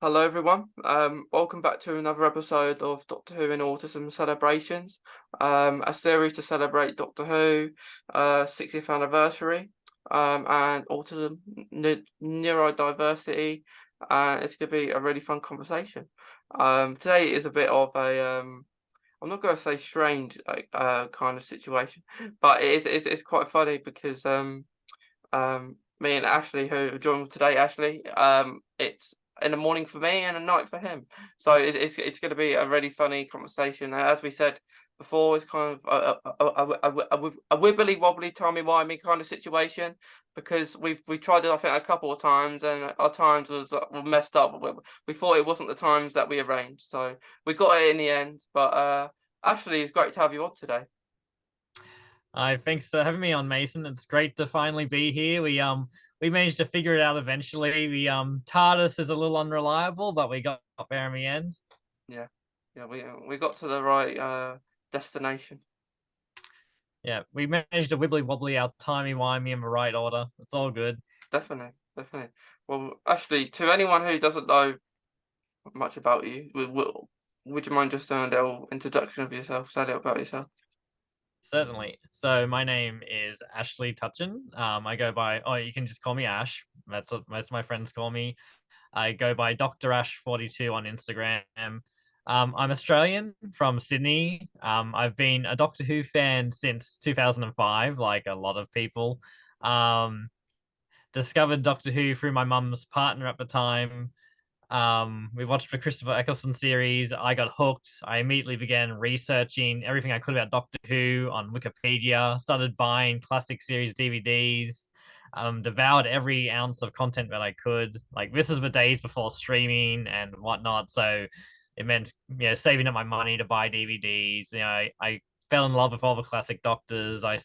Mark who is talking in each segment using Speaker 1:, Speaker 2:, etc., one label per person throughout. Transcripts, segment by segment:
Speaker 1: Hello everyone. Welcome back to another episode of Doctor Who and Autism Celebrations, a series to celebrate Doctor Who, 60th anniversary, and autism, neurodiversity, and it's going to be a really fun conversation. Today is a bit of a, I'm not going to say strange, kind of situation, but it's quite funny because me and Ashley, who joined today, Ashley, it's in the morning for me and a night for him. So it's going to be a really funny conversation. As we said before, it's kind of a wibbly wobbly timey wimey kind of situation because we tried it I think a couple of times and our times were messed up. We thought it wasn't the times that we arranged, so we got it in the end. But Ashley, it's great to have you on today.
Speaker 2: Hi, thanks for having me on, Mason. It's great to finally be here. We managed to figure it out eventually. TARDIS is a little unreliable, but we got there in the end.
Speaker 1: Yeah, yeah, we got to the right destination.
Speaker 2: Yeah, we managed to wibbly wobbly our timey wimey in the right order. It's all good.
Speaker 1: Definitely, definitely. Well, actually, to anyone who doesn't know much about you, would you mind just doing a little introduction of yourself? Say a little about yourself.
Speaker 2: Certainly. So my name is Ashley Tuchin. I go by, oh, you can just call me Ash. That's what most of my friends call me. I go by Dr. Ash42 on Instagram. I'm Australian from Sydney. I've been a Doctor Who fan since 2005, like a lot of people. Um, Discovered Doctor Who through my mum's partner at the time. We watched the Christopher Eccleston series. I got hooked. I immediately began researching everything I could about Doctor Who on Wikipedia, started buying classic series DVDs, devoured every ounce of content that I could. Like, this is the days before streaming and whatnot. So it meant, saving up my money to buy DVDs. I fell in love with all the classic Doctors. I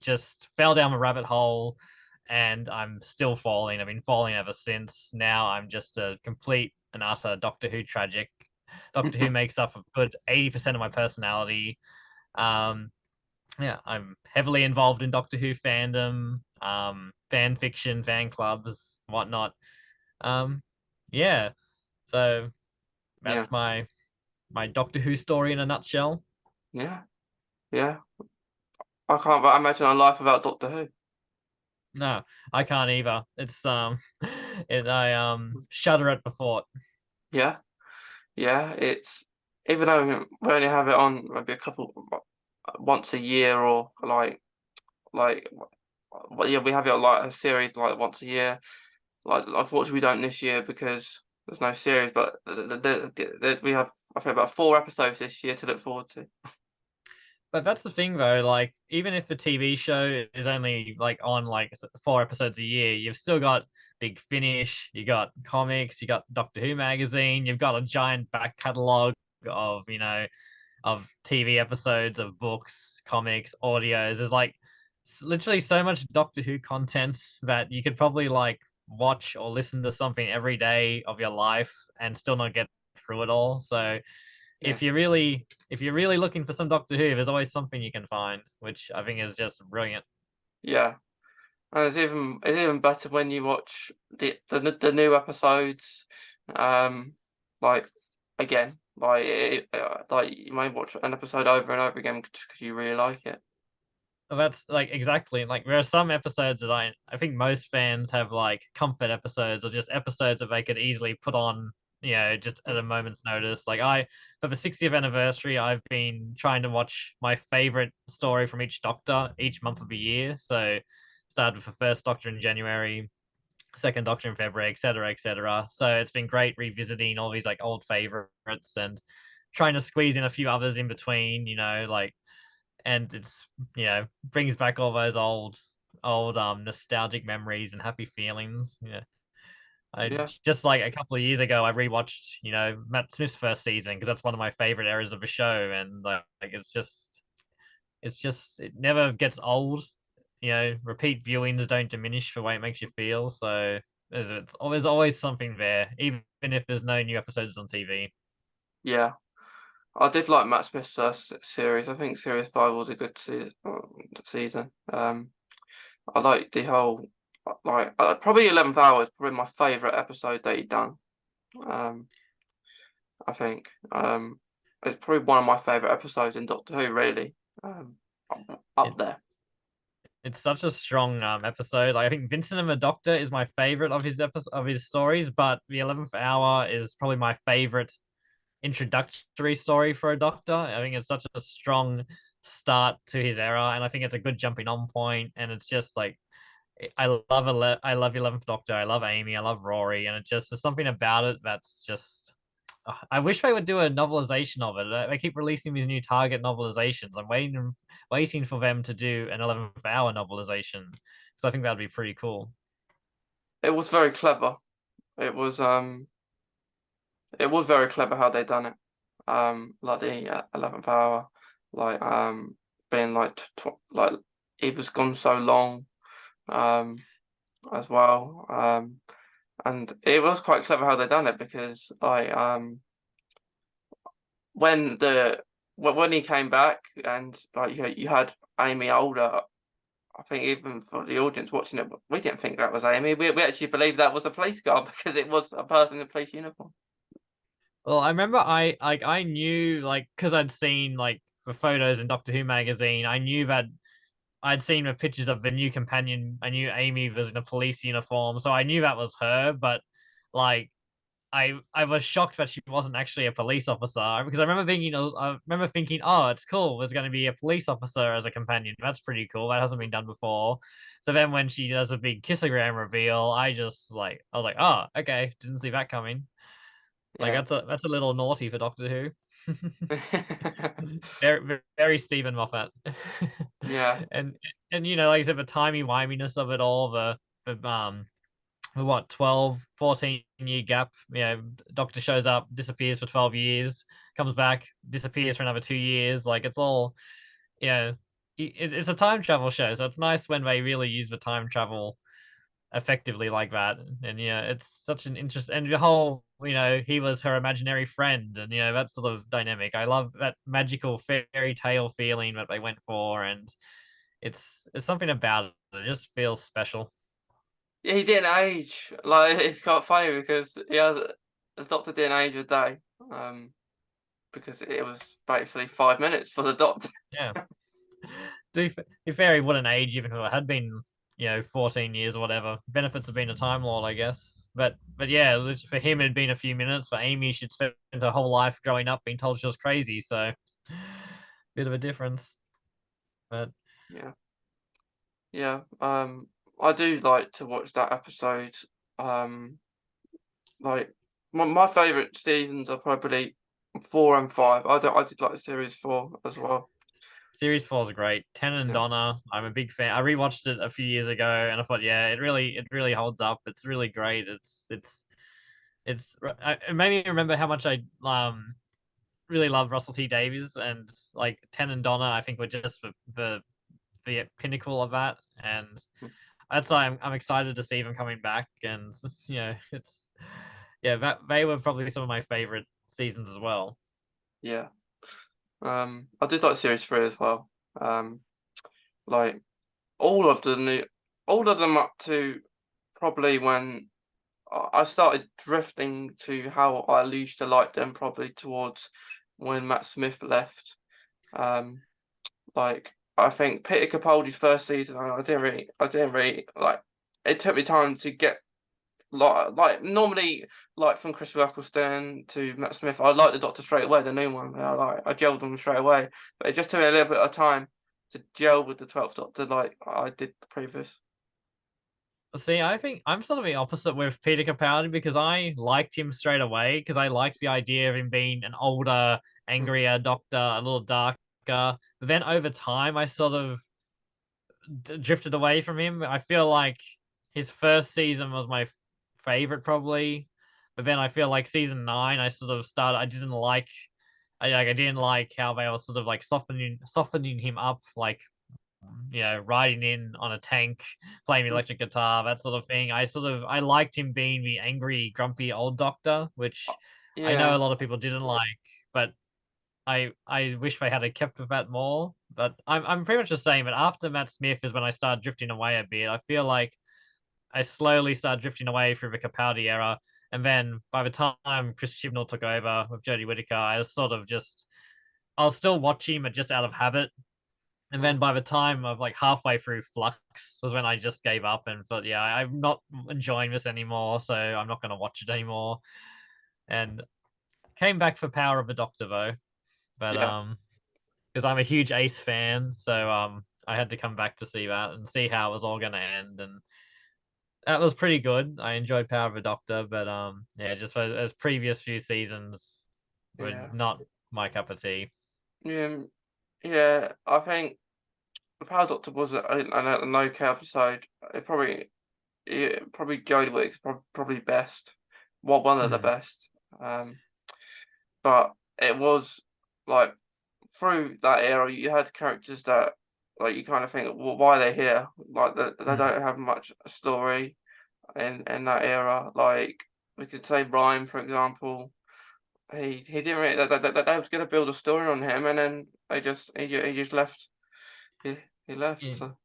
Speaker 2: just fell down a rabbit hole and I'm still falling. I've been falling ever since. Now I'm just a complete and utter Doctor Who tragic. Doctor Who makes up a good 80% of my personality. Um, yeah, I'm heavily involved in Doctor Who fandom, fan fiction, fan clubs, whatnot. Um, yeah, so
Speaker 1: Yeah,
Speaker 2: that's my Doctor Who story in a nutshell.
Speaker 1: yeah, yeah. I can't but imagine a life without Doctor Who.
Speaker 2: No, I can't either. It's I shudder at the thought.
Speaker 1: Yeah, yeah. It's even though we only have it on maybe once a year or like well, yeah, we have it on like a series like once a year. Like, unfortunately, we don't this year because there's no series, but we have, I think, about 4 episodes this year to look forward to.
Speaker 2: But that's the thing though, like even if the TV show is only like on like 4 episodes a year, you've still got Big Finish, you got comics, you got Doctor Who magazine, you've got a giant back catalogue of, of TV episodes, of books, comics, audios. There's like literally so much Doctor Who content that you could probably like watch or listen to something every day of your life and still not get through it all. So
Speaker 1: Yeah,
Speaker 2: if you're really looking for some Doctor Who, there's always something you can find, which I think is just brilliant.
Speaker 1: yeah. And it's even better when you watch the new episodes, um, like again, like you may watch an episode over and over again just because you really like it.
Speaker 2: That's like exactly like there are some episodes that I think most fans have like comfort episodes or just episodes that they could easily put on, just at a moment's notice. Like for the 60th anniversary, I've been trying to watch my favorite story from each Doctor each month of the year. So started with the first Doctor in January, second Doctor in February, etc., etc. So it's been great revisiting all these like old favorites and trying to squeeze in a few others in between, and it's brings back all those old nostalgic memories and happy feelings. I
Speaker 1: Yeah,
Speaker 2: just like a couple of years ago I rewatched Matt Smith's first season because that's one of my favorite eras of the show, and like it never gets old. Repeat viewings don't diminish the way it makes you feel, so there's always something there even if there's no new episodes on TV.
Speaker 1: yeah. I did like Matt Smith's series. I think series 5 was a good season. I like the whole probably 11th Hour is probably my favorite episode that he done. Um, I think it's probably one of my favourite episodes in Doctor Who. Really, up
Speaker 2: It,
Speaker 1: there.
Speaker 2: it's such a strong episode. Like, I think Vincent and the Doctor is my favorite of his stories, but the 11th Hour is probably my favorite introductory story for a Doctor. I think it's such a strong start to his era, and I think it's a good jumping on point. And it's just like I love 11th Doctor. I love Amy. I love Rory, and it just there's something about it that's just. I wish they would do a novelization of it. They keep releasing these new Target novelizations. I'm waiting for them to do an 11th Hour novelization because I think that'd be pretty cool.
Speaker 1: It was very clever. It was it was very clever how they done it. Like the 11th hour, like being like like it was gone so long, um, as well. And it was quite clever how they done it because like when the when he came back and like you had Amy older. I think even for the audience watching it, we didn't think that was Amy. We actually believed that was a police guard because it was a person in a police uniform.
Speaker 2: Well, I remember I knew like because I'd seen like the photos in Doctor Who magazine. I knew that I'd seen the pictures of the new companion. I knew Amy was in a police uniform, so I knew that was her. But like I was shocked that she wasn't actually a police officer because I remember thinking, oh, it's cool. There's going to be a police officer as a companion. That's pretty cool. That hasn't been done before. So then when she does a big kissogram reveal, I was like, oh, okay, didn't see that coming. Like
Speaker 1: Yeah.
Speaker 2: that's a little naughty for Doctor Who. Very Stephen Moffat.
Speaker 1: Yeah.
Speaker 2: and and like I said, the timey wiminess of it all, the what 12, 14 year gap. Doctor shows up, disappears for 12 years, comes back, disappears for another 2 years. Like it's all, yeah, it's a time travel show, so it's nice when they really use the time travel effectively like that. And yeah, it's such an interest, and the whole, he was her imaginary friend, and that sort of dynamic. I love that magical fairy tale feeling that they went for, and it's something about it. It just feels special.
Speaker 1: Yeah, he didn't age. Like it's quite funny because the doctor didn't age a day. Because it was basically 5 minutes for the doctor.
Speaker 2: Yeah. To be fair, he wouldn't age even if it had been, 14 years or whatever. Benefits of being a Time Lord, I guess. But yeah, for him it'd been a few minutes. For Amy, she'd spent her whole life growing up being told she was crazy, so bit of a difference. But
Speaker 1: Yeah. Yeah. I do like to watch that episode. Like my favourite seasons are probably 4 and 5. I did like series 4 as well.
Speaker 2: Series 4 is great. Ten and
Speaker 1: Yeah.
Speaker 2: Donna, I'm a big fan. I rewatched it a few years ago, and I thought, yeah, it really holds up. It's really great. It made me remember how much I really love Russell T Davies, and like Ten and Donna, I think were just the pinnacle of that, and
Speaker 1: Mm.
Speaker 2: that's why I'm excited to see them coming back, and it's yeah, that they were probably some of my favorite seasons as well.
Speaker 1: Yeah. I did like series 3 as well. Like all of the new, all of them up to probably when I started drifting to how I used to like them, probably towards when Matt Smith left. Um, like I think Peter Capaldi's first season, I didn't really like. It took me time to get like normally like from Chris Eccleston to Matt Smith. I like the Doctor straight away, the new one. I gelled them straight away, but it just took me a little bit of time to gel with the 12th Doctor, like I did the previous.
Speaker 2: See, I think I'm sort of the opposite with Peter Capaldi because I liked him straight away because I liked the idea of him being an older,
Speaker 1: Mm.
Speaker 2: angrier Doctor, a little darker. But then over time, I sort of drifted away from him. I feel like his first season was my favorite probably, but then I feel like season 9, I sort of started. I didn't like how they were sort of like softening him up, like riding in on a tank, playing the
Speaker 1: Mm.
Speaker 2: electric guitar, that sort of thing. I liked him being the angry, grumpy old Doctor, which I know
Speaker 1: Yeah,
Speaker 2: a lot of people didn't like, but I wish they had kept with that more. But I'm pretty much the same. But after Matt Smith is when I started drifting away a bit. I feel like I slowly started drifting away through the Capaldi era. And then by the time Chris Chibnall took over with Jodie Whittaker, I was sort of just, I'll still watch him, but just out of habit. And then by the time of like halfway through Flux was when I just gave up and thought, yeah, I'm not enjoying this anymore, so I'm not going to watch it anymore. And came back for Power of the Doctor though, but
Speaker 1: Yeah,
Speaker 2: because I'm a huge Ace fan, so I had to come back to see that and see how it was all going to end, and that was pretty good. I enjoyed Power of the Doctor, but yeah, just as previous few seasons were
Speaker 1: yeah,
Speaker 2: not my cup of tea.
Speaker 1: yeah, yeah. I think the Power Doctor was an okay episode. It probably, yeah, probably Jodie Whittaker's probably best. Well, one of the
Speaker 2: Mm,
Speaker 1: best. But it was like through that era, you had characters that like you kind of think, well, why are they here? Like they
Speaker 2: mm.
Speaker 1: don't have much story in that era. Like we could say Ryan, for example. He didn't really. They was gonna build a story on him, and then he just left. He he left.
Speaker 2: Yeah.
Speaker 1: So,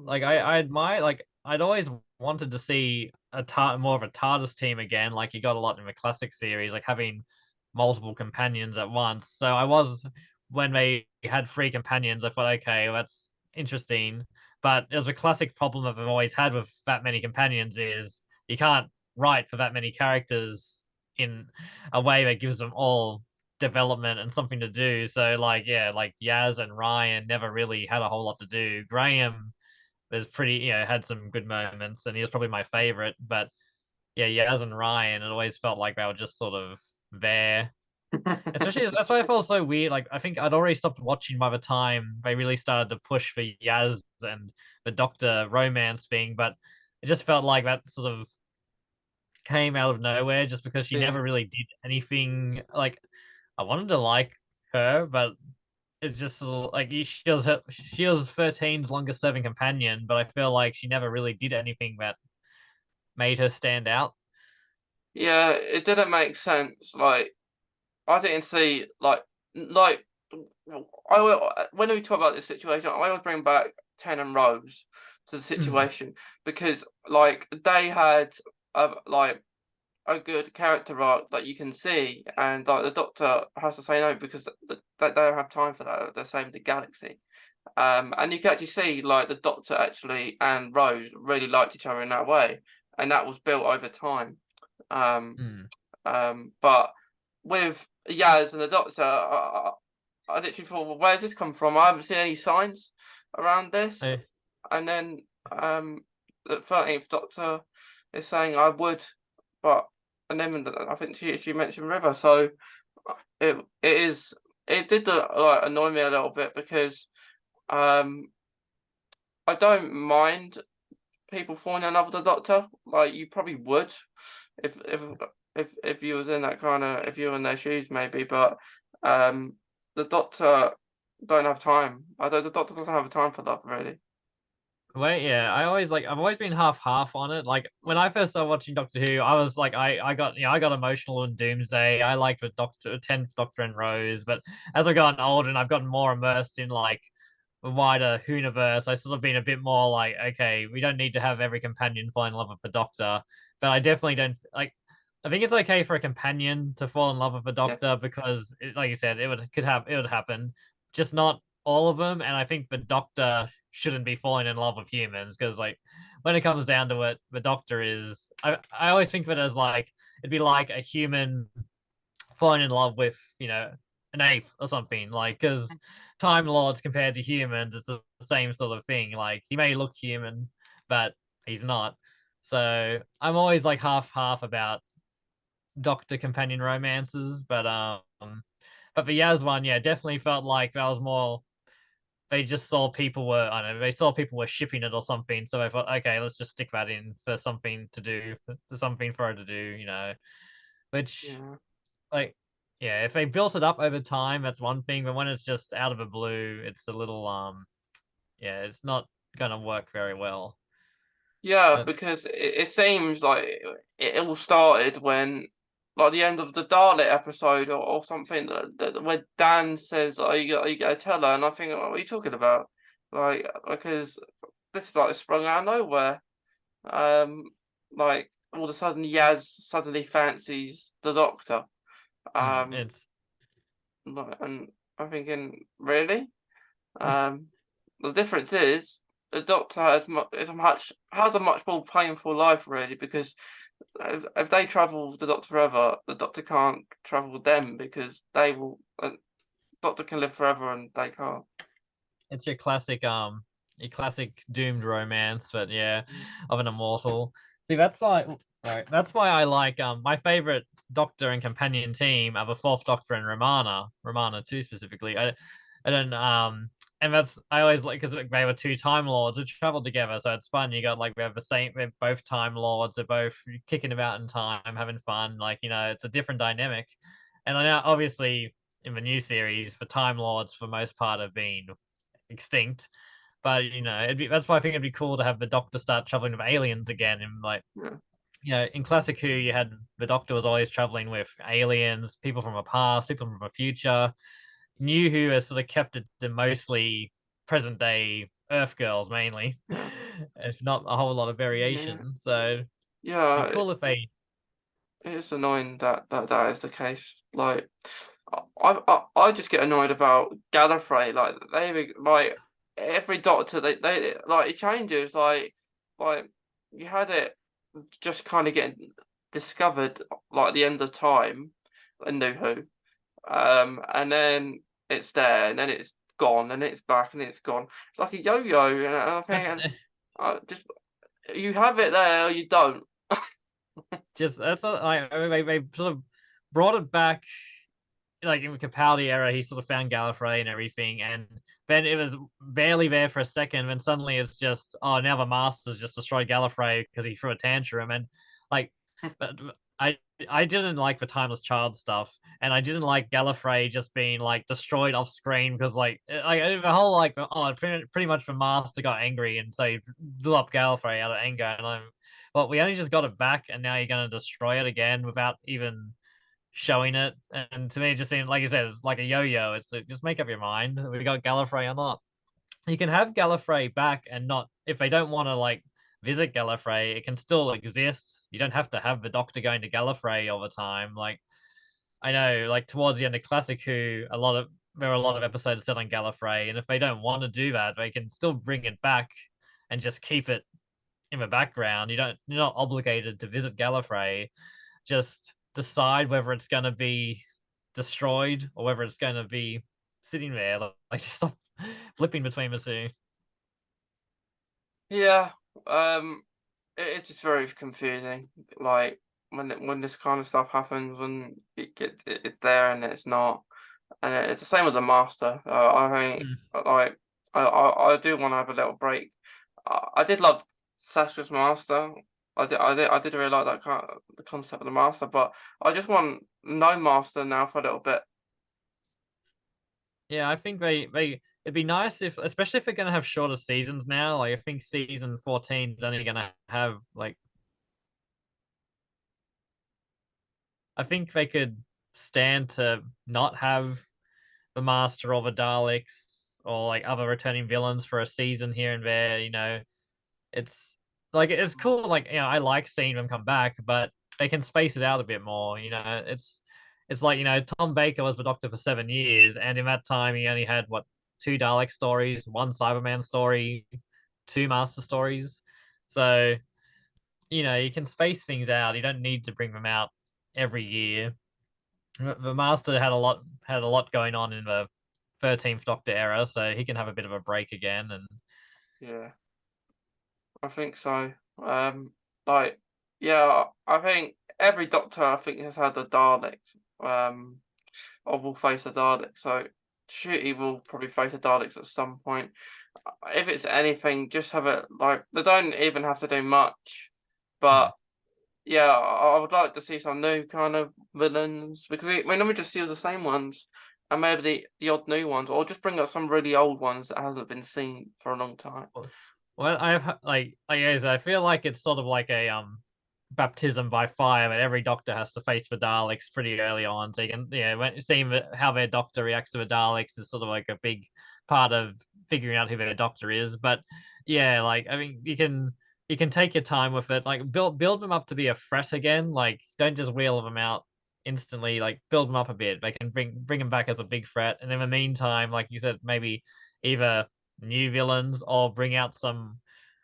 Speaker 2: Like I admire, like I'd always wanted to see more of a TARDIS team again. Like you got a lot in the classic series, like having multiple companions at once. So I was, when they had three companions, I thought, okay, well, that's interesting. But there's a classic problem that I've always had with that many companions is you can't write for that many characters in a way that gives them all development and something to do. So like yeah, like Yaz and Ryan never really had a whole lot to do. Graham was pretty, had some good moments, and he was probably my favorite. But yeah, Yaz and Ryan, it always felt like they were just sort of there. Especially that's why I felt so weird. Like I think I'd already stopped watching by the time they really started to push for Yaz and the Doctor romance thing, but it just felt like that sort of came out of nowhere just because she
Speaker 1: yeah.
Speaker 2: never really did anything. Like I wanted to like her, but it's just like she was 13's longest serving companion, but I feel like she never really did anything that made her stand out.
Speaker 1: Yeah, it didn't make sense. Like I didn't see like when we talk about this situation, I always bring back Ten and Rose to the
Speaker 2: Mm,
Speaker 1: situation because like they had like a good character arc that you can see, and like the Doctor has to say no because they don't have time for that. They're saving the galaxy. And you can actually see like the Doctor actually and Rose really liked each other in that way, and that was built over time. Um,
Speaker 2: mm.
Speaker 1: but with Yaz and the Doctor, I literally thought, well, where's this come from? I haven't seen any signs around this.
Speaker 2: I,
Speaker 1: And then the 13th Doctor is saying I would, but and then I think she mentioned River, so it is it did like annoy me a little bit because um I don't mind people falling in love with the Doctor. Like you probably would if if if you was in that kind of if you were in their shoes maybe, but um the Doctor don't have time. I don't. The Doctor doesn't have time for love really.
Speaker 2: Wait, yeah, I've always been half on it. Like when I first started watching Doctor Who, I was like I got I got emotional in Doomsday. I liked the Doctor 10th Doctor and Rose, but as I've gotten older and I've gotten more immersed in like the wider universe, I sort of been a bit more like, okay, we don't need to have every companion fall in love with the Doctor. But I definitely don't like, I think it's okay for a companion to fall in love with the
Speaker 1: Yeah,
Speaker 2: Doctor because like you said, it would happen. Just not all of them. And I think the Doctor shouldn't be falling in love with humans because like when it comes down to it, the Doctor is I always think of it as like it'd be like a human falling in love with, an ape or something. Like, because Time Lords compared to humans, it's the same sort of thing. Like, he may look human, but he's not. So I'm always like half about Doctor companion romances, but the Yaz one, yeah, definitely felt like that was more. They just saw people were, I don't know, they saw people were shipping it or something, so they thought, okay, let's just stick that in for something to do, for something for her to do. Which
Speaker 1: yeah.
Speaker 2: like yeah, if they built it up over time, that's one thing, but when it's just out of the blue, it's a little yeah, it's not gonna work very well.
Speaker 1: Yeah,
Speaker 2: But
Speaker 1: because it seems like it all started when, like, the end of the Dalek episode or something where Dan says, are you gonna tell her?" And I think, "What are you talking about?" Like, because this is like sprung out of nowhere. Um, like all of a sudden Yaz suddenly fancies the Doctor. Um,
Speaker 2: It's
Speaker 1: and I'm thinking, really? Um, the difference is the Doctor has a much more painful life really, because if they travel with the Doctor forever, the Doctor can't travel with them because they will. Doctor can live forever and they can't.
Speaker 2: it's your classic doomed romance, but yeah,
Speaker 1: Mm.
Speaker 2: of an immortal. See, that's why sorry, that's why I like my favorite Doctor and companion team are the Fourth Doctor and Romana too specifically. I don't and that's I always like because they were two Time Lords who traveled together, so it's fun. You got like we have the same, they're both Time Lords, they're both kicking about in time, having fun. Like it's a different dynamic. And I know obviously in the new series, the Time Lords for most part have been extinct. But that's why I think it'd be cool to have the Doctor start traveling with aliens again. And like,
Speaker 1: Yeah.
Speaker 2: in Classic Who, you had the Doctor was always traveling with aliens, people from the past, people from the future. New Who has sort of kept it to mostly present day Earth girls mainly,
Speaker 1: Yeah.
Speaker 2: if not a whole lot of
Speaker 1: Yeah.
Speaker 2: variation. So it'd be
Speaker 1: Yeah.
Speaker 2: cool if they.
Speaker 1: It's annoying that is the case. Like, I just get annoyed about Gallifrey. Like like every Doctor they like it changes. Like you had it just kind of getting discovered like at the end of time in New Who, and then it's there, and then it's gone, and it's back, and it's gone. It's like a yo-yo, and I
Speaker 2: That's
Speaker 1: think just you have it there or you don't.
Speaker 2: just that's what they sort of brought it back like in the Capaldi era, he sort of found Gallifrey and everything, and then it was barely there for a second. Then suddenly it's just, oh, now the Masters just destroyed Gallifrey because he threw a tantrum, and like, but I didn't like the Timeless Child stuff, and I didn't like Gallifrey just being like destroyed off screen because like the whole like pretty much the Master got angry and so he blew up Gallifrey out of anger, and well, we only just got it back, and now you're gonna destroy it again without even showing it. And to me, it just seemed like you said, it's like a yo-yo. It's like, just make up your mind. We got Gallifrey or not. You can have Gallifrey back and not if they don't want to like visit Gallifrey, it can still exist. You don't have to have the Doctor going to Gallifrey all the time. Like I know, like towards the end of Classic Who, there are a lot of episodes set on Gallifrey, and if they don't want to do that, they can still bring it back and just keep it in the background. You're not obligated to visit Gallifrey. Just decide whether it's going to be destroyed or whether it's going to be sitting there. Like stop flipping between the two.
Speaker 1: Yeah, it's just very confusing. Like when this kind of stuff happens, when it's there and it's not, and it's the same with the master. I think
Speaker 2: Mm.
Speaker 1: like I do want to have a little break. I did love Sasha's master. I did really like the concept of the master, but I just want no master now for a little bit.
Speaker 2: Yeah, I think they it'd be nice if, especially if they're going to have shorter seasons now. Like I think season 14 is only going to have like, I think they could stand to not have the Master or the Daleks or like other returning villains for a season here and there. It's like it's cool. Like I like seeing them come back, but they can space it out a bit more. It's like Tom Baker was the Doctor for 7 years, and in that time he only had what, two Dalek stories, one Cyberman story, two Master stories. So you can space things out. You don't need to bring them out every year. The Master had a lot going on in the 13th Doctor era, so he can have a bit of a break again. And
Speaker 1: Yeah, I think so. Like, yeah, I think every Doctor I think has had a Dalek. Or will face a Dalek. So Shooty will probably face a Daleks at some point. If it's anything, just have it like they don't even have to do much.
Speaker 2: hmm.
Speaker 1: But yeah, I would like to see some new kind of villains because we normally just see the same ones and maybe the odd new ones, or just bring up some really old ones that hasn't been seen for a long time.
Speaker 2: Well, I feel like it's sort of like a baptism by fire, but every Doctor has to face the Daleks pretty early on, so you can seeing how their Doctor reacts to the Daleks is sort of like a big part of figuring out who their Doctor is. But yeah, like I mean, you can you can take your time with it. Like build them up to be a threat again. Like don't just wheel them out instantly. Like build them up a bit. They can bring them back as a big threat. And in the meantime, like you said, maybe either new villains or bring out some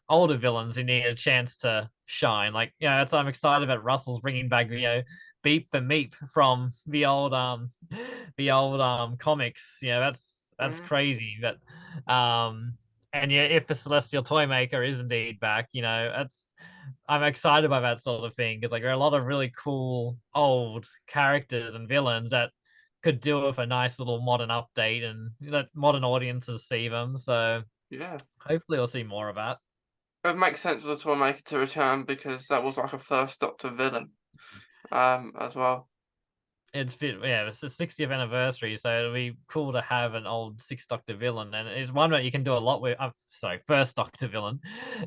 Speaker 2: older villains who need a chance to shine. Like, that's I'm excited about Russell's bringing back, Beep the Meep from the old comics. That's
Speaker 1: Mm,
Speaker 2: crazy. But and yeah, if the Celestial Toymaker is indeed back, that's I'm excited by that sort of thing because like there are a lot of really cool old characters and villains that could do with a nice little modern update and let modern audiences see them. So
Speaker 1: yeah.
Speaker 2: hopefully we'll see more of that.
Speaker 1: It makes sense for the Toymaker to return because that was like a first Doctor villain, as well.
Speaker 2: It's the 60th anniversary, so it'll be cool to have an old Sixth Doctor villain, and it's one that you can do a lot with. Sorry, First Doctor villain,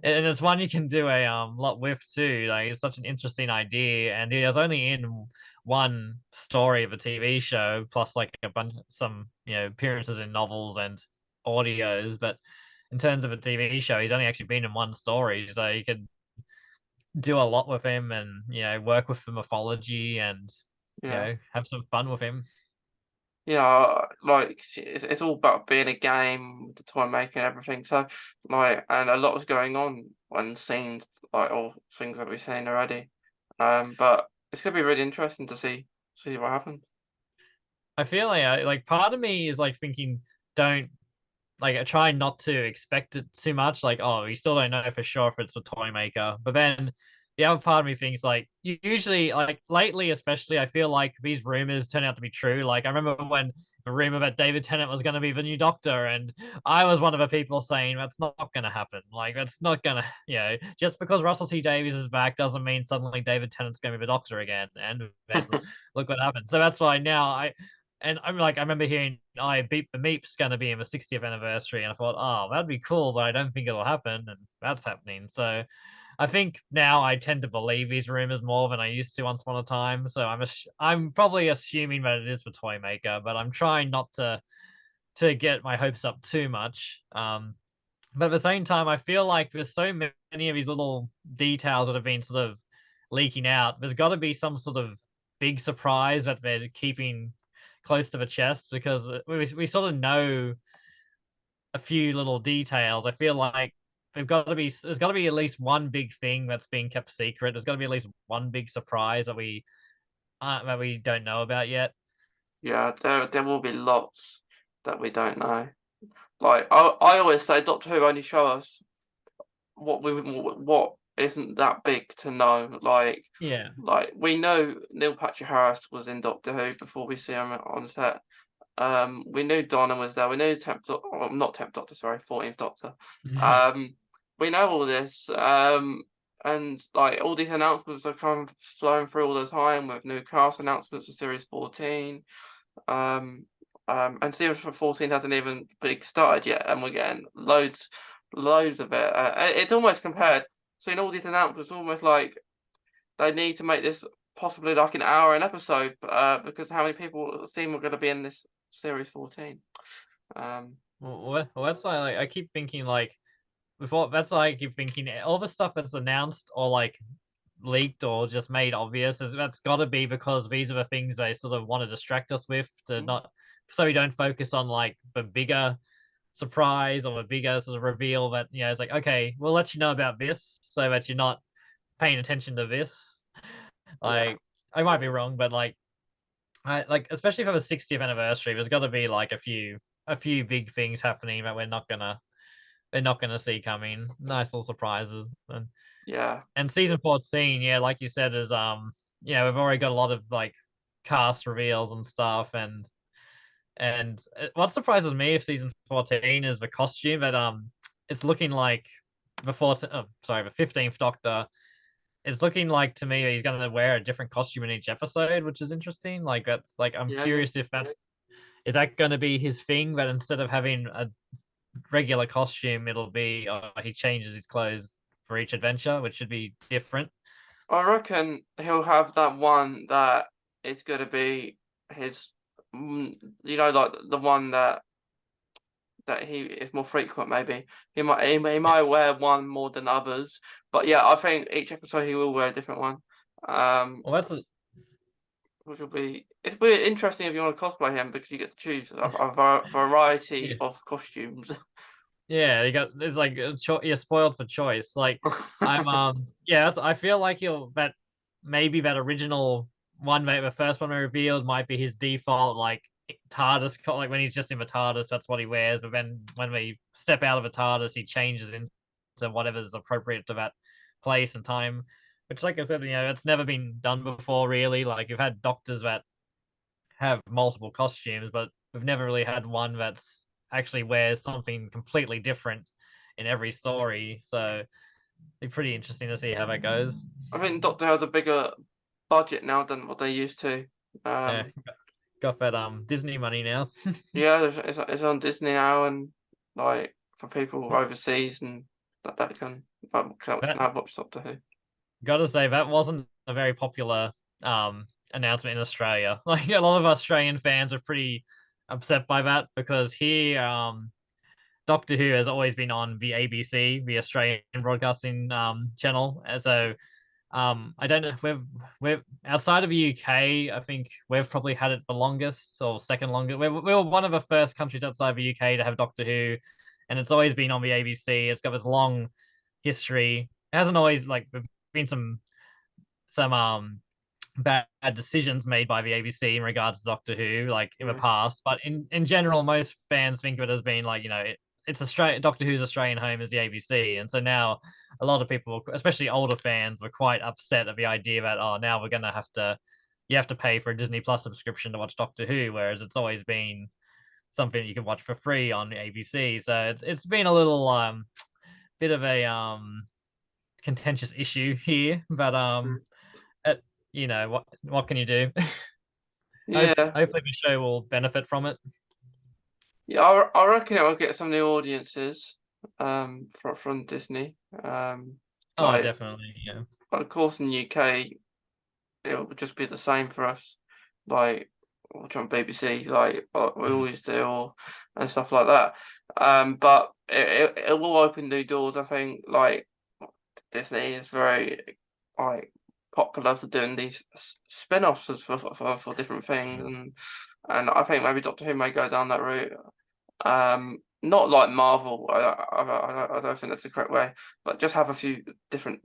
Speaker 2: and it's one you can do a lot with too. Like it's such an interesting idea, and he was only in one story of a TV show, plus like a bunch some appearances in novels and audios. But in terms of a TV show, he's only actually been in one story, so you could do a lot with him, and work with the mythology and
Speaker 1: Yeah.
Speaker 2: have some fun with him.
Speaker 1: Yeah, like it's all about being a game with the toy making and everything. So like, and a lot was going on when scenes like all things that we've seen already. But it's gonna be really interesting to see what happens.
Speaker 2: I feel like part of me is like thinking, don't like I try not to expect it too much. Like, oh, we still don't know for sure if it's the toy maker. But then the other part of me thinks like usually like lately, especially, I feel like these rumors turn out to be true. Like I remember when the rumor that David Tennant was going to be the new Doctor, and I was one of the people saying that's not going to happen. Like that's not going to, just because Russell T Davies is back doesn't mean suddenly David Tennant's going to be the Doctor again. And then look what happened. So that's why now I remember hearing, I Beep the Meep's going to be in the 60th anniversary, and I thought, oh, that'd be cool, but I don't think it'll happen, and that's happening. So I think now I tend to believe these rumors more than I used to once upon a time. So I'm probably assuming that it is the Toymaker, but I'm trying not to get my hopes up too much. But at the same time, I feel like there's so many of these little details that have been sort of leaking out. There's got to be some sort of big surprise that they're keeping close to the chest because we sort of know a few little details. I feel like there's got to be at least one big thing that's being kept secret. There's got to be at least one big surprise that we don't know about yet.
Speaker 1: Yeah, there will be lots that we don't know. Like I always say, Doctor Who only show us what isn't that big to know.
Speaker 2: Yeah.
Speaker 1: Like we know Neil Patrick Harris was in Doctor Who before we see him on set. We knew Donna was there. We knew not 10th Doctor, sorry, 14th Doctor. Um, we know all this. And like all these announcements are kind of flowing through all the time with new cast announcements for Series 14. Um, and Series 14 hasn't even big started yet, and we're getting loads of it. It's almost compared. So in all these announcements, almost like they need to make this possibly like an hour an episode, because how many people seem are going to be in this series 14? Um,
Speaker 2: Well, that's why I keep thinking like before. That's why I keep thinking all the stuff that's announced or like leaked or just made obvious that's got to be because these are the things they sort of want to distract us with to
Speaker 1: mm,
Speaker 2: not so we don't focus on like the bigger surprise or a bigger sort of reveal that it's like, okay, we'll let you know about this so that you're not paying attention to this.
Speaker 1: yeah,
Speaker 2: Like I might be wrong, but I like especially for the 60th anniversary, there's got to be like a few big things happening that they're not gonna see coming. Nice little surprises.
Speaker 1: yeah.
Speaker 2: And season 14, yeah, like you said, is we've already got a lot of like cast reveals and stuff, and what surprises me of season 14 is the costume that it's looking like the 15th Doctor. It's looking like to me he's gonna wear a different costume in each episode, which is interesting. Like that's like I'm
Speaker 1: Yeah, yeah.
Speaker 2: curious if that's is that gonna be his thing, that instead of having a regular costume, it'll be he changes his clothes for each adventure, which should be different.
Speaker 1: I reckon he'll have that one that is going to be his, like the one that that he is more frequent. Maybe he might wear one more than others, but yeah, I think each episode he will wear a different one.
Speaker 2: Well, that's
Speaker 1: Which will be it's weird interesting if you want to cosplay him because you get to choose a variety
Speaker 2: yeah.
Speaker 1: of costumes.
Speaker 2: Yeah, there's like you're spoiled for choice. Like yeah, I feel like that maybe that original one, the first one revealed might be his default like TARDIS, like when he's just in the TARDIS, that's what he wears. But then when we step out of the TARDIS, he changes into whatever's appropriate to that place and time. Which, like I said, it's never been done before, really. Like you've had doctors that have multiple costumes, but we've never really had one that's actually wears something completely different in every story. So it'd be pretty interesting to see how that goes.
Speaker 1: I think Doctor Who has a bigger budget now than what they used to.
Speaker 2: Yeah, got that Disney money now.
Speaker 1: Yeah, it's on Disney now, and like for people overseas and that can
Speaker 2: That
Speaker 1: now watch Doctor Who.
Speaker 2: gotta say that wasn't a very popular announcement in Australia. Like a lot of Australian fans are pretty upset by that because here Doctor Who has always been on the ABC, the Australian Broadcasting channel. And so I don't know. We've outside of the UK. I think we've probably had it the longest or second longest. We were one of the first countries outside the UK to have Doctor Who, and it's always been on the ABC. It's got this long history. It hasn't always like there've been some bad decisions made by the ABC in regards to Doctor Who, like in the
Speaker 1: Yeah.
Speaker 2: past. But in general, most fans think of it as being like it's Australia. Doctor Who's Australian home is the ABC, and so now a lot of people, especially older fans, were quite upset at the idea that now we're gonna you have to pay for a Disney Plus subscription to watch Doctor Who, whereas it's always been something you can watch for free on the ABC. So it's been a little bit of a contentious issue here, but
Speaker 1: Mm.
Speaker 2: it, what can you do?
Speaker 1: Yeah,
Speaker 2: Hopefully the show will benefit from it.
Speaker 1: yeah. I reckon it will get some new audiences from Disney.
Speaker 2: Oh,
Speaker 1: Like
Speaker 2: definitely, yeah.
Speaker 1: of course in the UK it will just be the same for us. Like watch on BBC, like we
Speaker 2: Mm.
Speaker 1: always do, and stuff like that. But it will open new doors. I think like Disney is very like popular for doing these spin-offs for different things, and I think maybe Doctor Who may go down that route. Not like Marvel. I don't think that's the correct way, but just have a few different.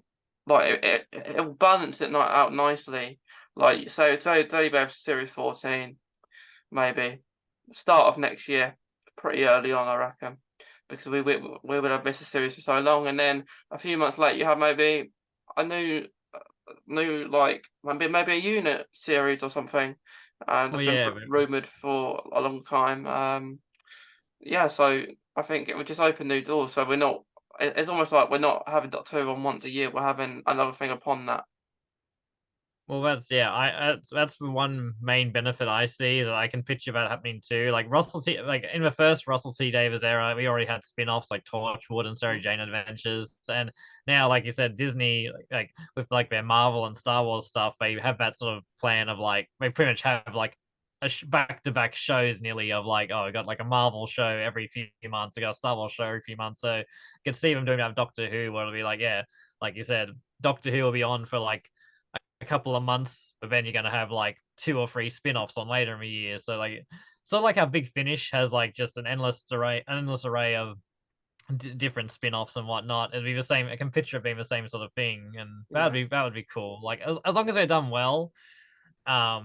Speaker 1: Like it will balance it out nicely. Like so today we have series 14, maybe start of next year, pretty early on, I reckon, because we would have missed a series for so long, and then a few months later you have maybe a new like maybe a unit series or something, and
Speaker 2: Well,
Speaker 1: that's been
Speaker 2: yeah,
Speaker 1: rumored for a long time. Yeah, so I think it would just open new doors. So we're not. It's almost like we're not having Doctor Who on once a year. We're having another thing upon that.
Speaker 2: well, that's the one main benefit I see is that I can picture that happening too. Like like in the first Russell T Davies era, we already had spin-offs like Torchwood and Sarah Jane Adventures, and now, like you said, Disney, like with like their Marvel and Star Wars stuff, they have that sort of plan of like they pretty much have like back-to-back shows nearly of like, we got like a Marvel show every few months, we got a Star Wars show every few months. So I can see them doing that with Doctor Who, where it'll be like, yeah, like you said, Doctor Who will be on for like a couple of months, but then you're gonna have like 2 or 3 spin-offs on later in the year. So like, sort of like how Big Finish has like just an endless array of different spin-offs and whatnot. It'd be the same. I can picture it being the same sort of thing, and
Speaker 1: Yeah,
Speaker 2: that would be cool. Like as long as they're done well,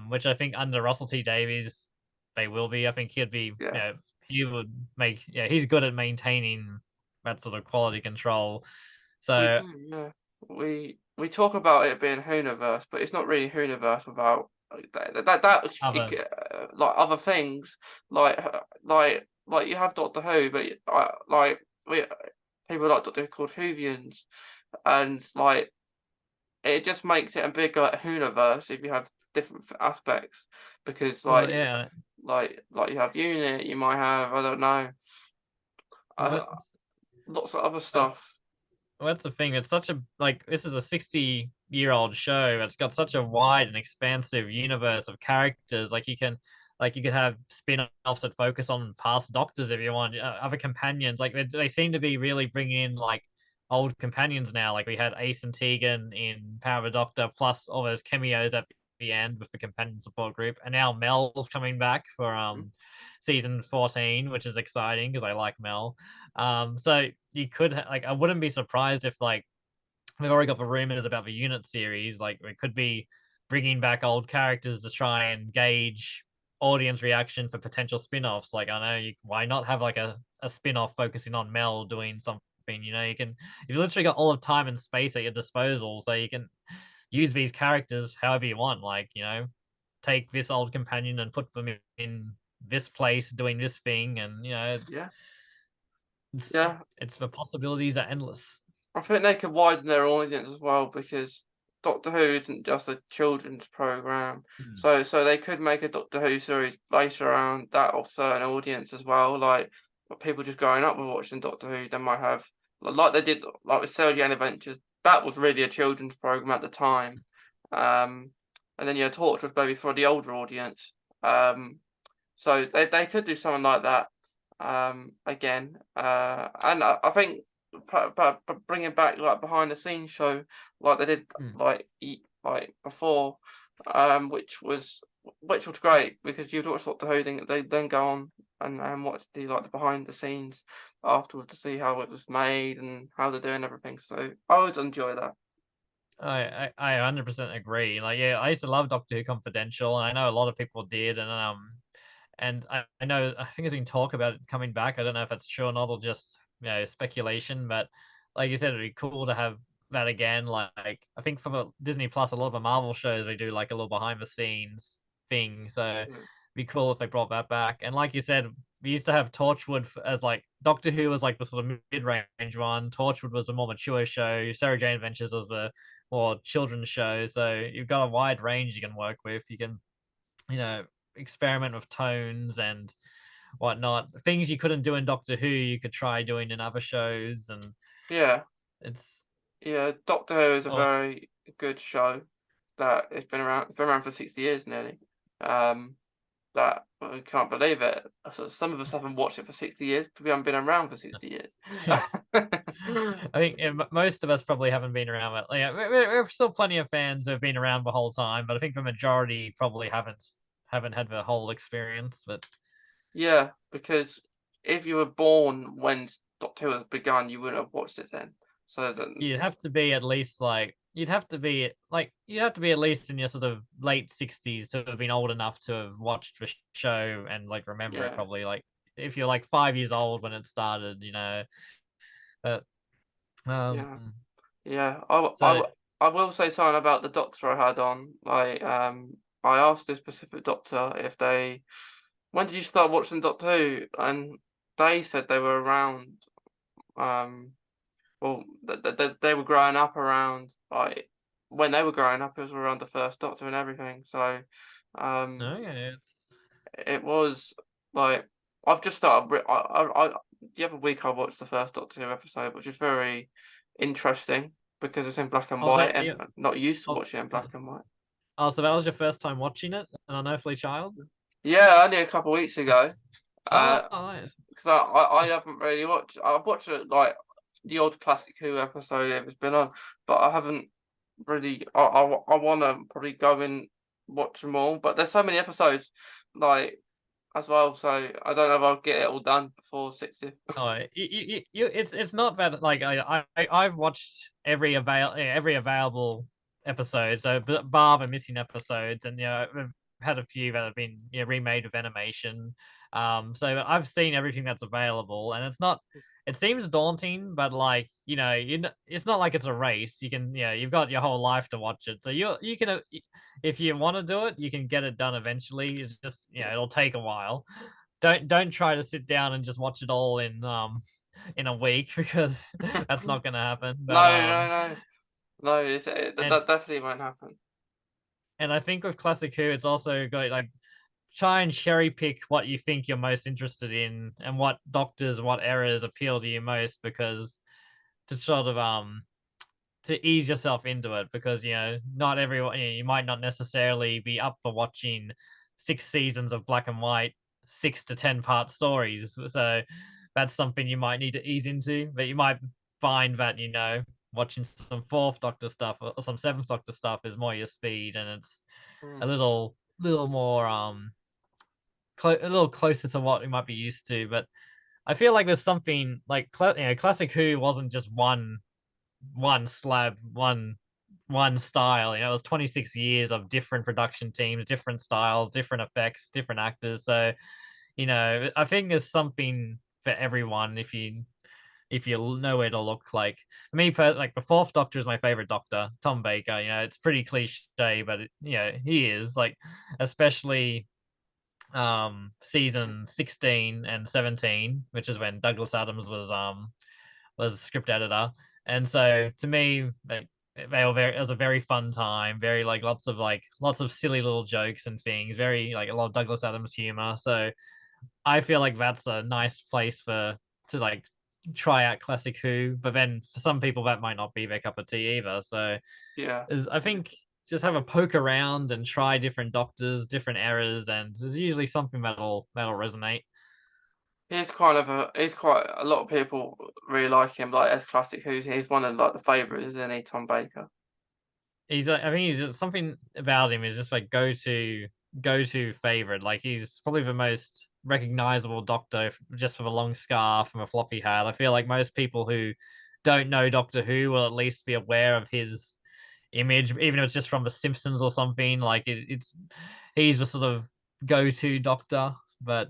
Speaker 2: which I think under Russell T Davies they will be. I think he'd be,
Speaker 1: yeah.
Speaker 2: he would make, he's good at maintaining that sort of quality control.
Speaker 1: We
Speaker 2: So
Speaker 1: do, yeah. We talk about it being Hooniverse, but it's not really Hooniverse without
Speaker 2: other,
Speaker 1: like other things like you have Doctor Who, but like we people like Doctor Who called Whovians, and like it just makes it a bigger Hooniverse if you have different aspects because
Speaker 2: well, yeah,
Speaker 1: like you have Unit, you might have I don't know uh,
Speaker 2: well,
Speaker 1: lots of other
Speaker 2: that's,
Speaker 1: stuff.
Speaker 2: well, that's the thing. It's such a like this is a 60-year-old show. It's got such a wide and expansive universe of characters. Like you can like you could have spin-offs that focus on past Doctors if you want, other companions. Like they seem to be really bringing in like old companions now. Like we had Ace and Tegan in Power of the Doctor, plus all those cameos at the end with the companion support group, and now Mel's coming back for season 14, which is exciting because I like Mel. So you could like, I wouldn't be surprised if like we've already got the rumors about the unit series. Like it could be bringing back old characters to try and gauge audience reaction for potential spin-offs. Like I know why not have like a spin-off focusing on Mel doing something. You've literally got all of time and space at your disposal, so you can use these characters however you want. Like take this old companion and put them in this place doing this thing, and
Speaker 1: Yeah.
Speaker 2: it's,
Speaker 1: Yeah.
Speaker 2: it's the possibilities are endless.
Speaker 1: I think they could widen their audience as well, because Doctor Who isn't just a children's program.
Speaker 2: Hmm.
Speaker 1: So they could make a Doctor Who series based around that of certain audience as well. Like people just growing up with watching Doctor Who, they might have, like they did like with Sergeant Adventures. That was really a children's program at the time. And then Torch was maybe for the older audience. So they could do something like that again. And I think but bringing back like behind the scenes show like they did
Speaker 2: Hmm.
Speaker 1: like before, which was great, because you'd watch Doctor Who, they then go on and watch the behind the scenes afterwards to see how it was made and how they're doing everything. So I would enjoy that.
Speaker 2: I 100% agree. Like, yeah, I used to love Doctor Who Confidential, and I know a lot of people did, and I know I think there's been talk about it coming back. I don't know if it's true or not, or just speculation. But like you said, it'd be cool to have that again. Like I think for the Disney Plus, a lot of the Marvel shows they do like a little behind the scenes thing. So it'd
Speaker 1: Mm.
Speaker 2: be cool if they brought that back. And like you said, we used to have Torchwood as like Doctor Who was like the sort of mid-range one. Torchwood was the more mature show. Sarah Jane Adventures was the more children's show. So you've got a wide range you can work with. You can, you know, experiment with tones and whatnot. Things you couldn't do in Doctor Who, you could try doing in other shows, and
Speaker 1: Yeah,
Speaker 2: it's
Speaker 1: yeah. Doctor Who is a
Speaker 2: oh
Speaker 1: very good show that it's been around for 60 years nearly. Um, that I can't believe it. So some of us haven't watched it for 60 years because we haven't been around for 60 years.
Speaker 2: yeah. I think most of us probably haven't been around, but yeah, we're still plenty of fans who have been around the whole time. But I think the majority probably haven't had the whole experience. But
Speaker 1: Yeah, because if you were born when Doctor Who has begun, you wouldn't have watched it then. So then,
Speaker 2: you'd have to be at least like you'd have to be at least in your sort of late 60s to have been old enough to have watched the show and like remember it
Speaker 1: yeah,
Speaker 2: probably. Like if you're like 5 years old when it started, but
Speaker 1: yeah,
Speaker 2: um
Speaker 1: yeah.
Speaker 2: so
Speaker 1: I will say something about the doctor I had on. Like, I asked this specific doctor if when did you start watching Doctor Who? And they said they were around, um, well, they were growing up around, like, when they were growing up, it was around the first Doctor and everything. So, um,
Speaker 2: no, yeah,
Speaker 1: it was like I've just started. The other week I watched the first Doctor Who episode, which is very interesting because it's in black and
Speaker 2: also
Speaker 1: white, and
Speaker 2: yeah,
Speaker 1: I'm not used to
Speaker 2: oh,
Speaker 1: watching it in black and white.
Speaker 2: oh, so that was your first time watching it, An Unearthly Child?
Speaker 1: Yeah, only a couple of weeks ago.
Speaker 2: Oh,
Speaker 1: Uh,
Speaker 2: nice.
Speaker 1: because I haven't really watched. I've watched it like the old classic Who episode if it's been on, but I haven't really. I want to probably go and watch them all, but there's so many episodes, like, as well. So I don't know if I'll get it all done before 60.
Speaker 2: Oh, it's not that like I've watched every available episode, so bar the missing episodes, and we've had a few that have been remade with animation. So I've seen everything that's available, and it seems daunting, but like it's not like it's a race. You can you've got your whole life to watch it, so you can if you want to do it, you can get it done eventually. It's just
Speaker 1: Yeah.
Speaker 2: it'll take a while. Don't try to sit down and just watch it all in a week because that's not going to happen. But
Speaker 1: No, no, no, no.
Speaker 2: and
Speaker 1: That definitely won't happen.
Speaker 2: I think with Classic Who, it's also got like try and cherry pick what you think you're most interested in and what doctors, what eras appeal to you most, because to sort of to ease yourself into it, because not everyone you might not necessarily be up for watching 6 seasons of black and white, 6 to 10 part stories. So that's something you might need to ease into, but you might find that, watching some Fourth Doctor stuff or some Seventh Doctor stuff is more your speed, and it's a
Speaker 1: Mm.
Speaker 2: little more a little closer to what we might be used to. But I feel like there's something like Classic Who wasn't just one slab, one style. It was 26 years of different production teams, different styles, different effects, different actors. So, I think there's something for everyone if you know where to look. Like for me, like the Fourth Doctor is my favorite Doctor, Tom Baker. It's pretty cliche, but he is like, especially season 16 and 17, which is when Douglas Adams was script editor. And so to me, it was a very fun time, very like lots of silly little jokes and things, very like a lot of Douglas Adams humor. So I feel like that's a nice place to like try out Classic Who, but then for some people that might not be their cup of tea either. So
Speaker 1: Yeah.
Speaker 2: I think just have a poke around and try different doctors, different eras, and there's usually something that'll resonate.
Speaker 1: He's quite a lot of people really like him, like as Classic Who's he's one of like the favourites, isn't he, Tom Baker?
Speaker 2: I think he's just something about him is just like go to favorite. Like he's probably the most recognizable Doctor just with a long scarf and a floppy hat. I feel like most people who don't know Doctor Who will at least be aware of his image, even if it's just from The Simpsons or something. Like it's he's the sort of go-to Doctor. But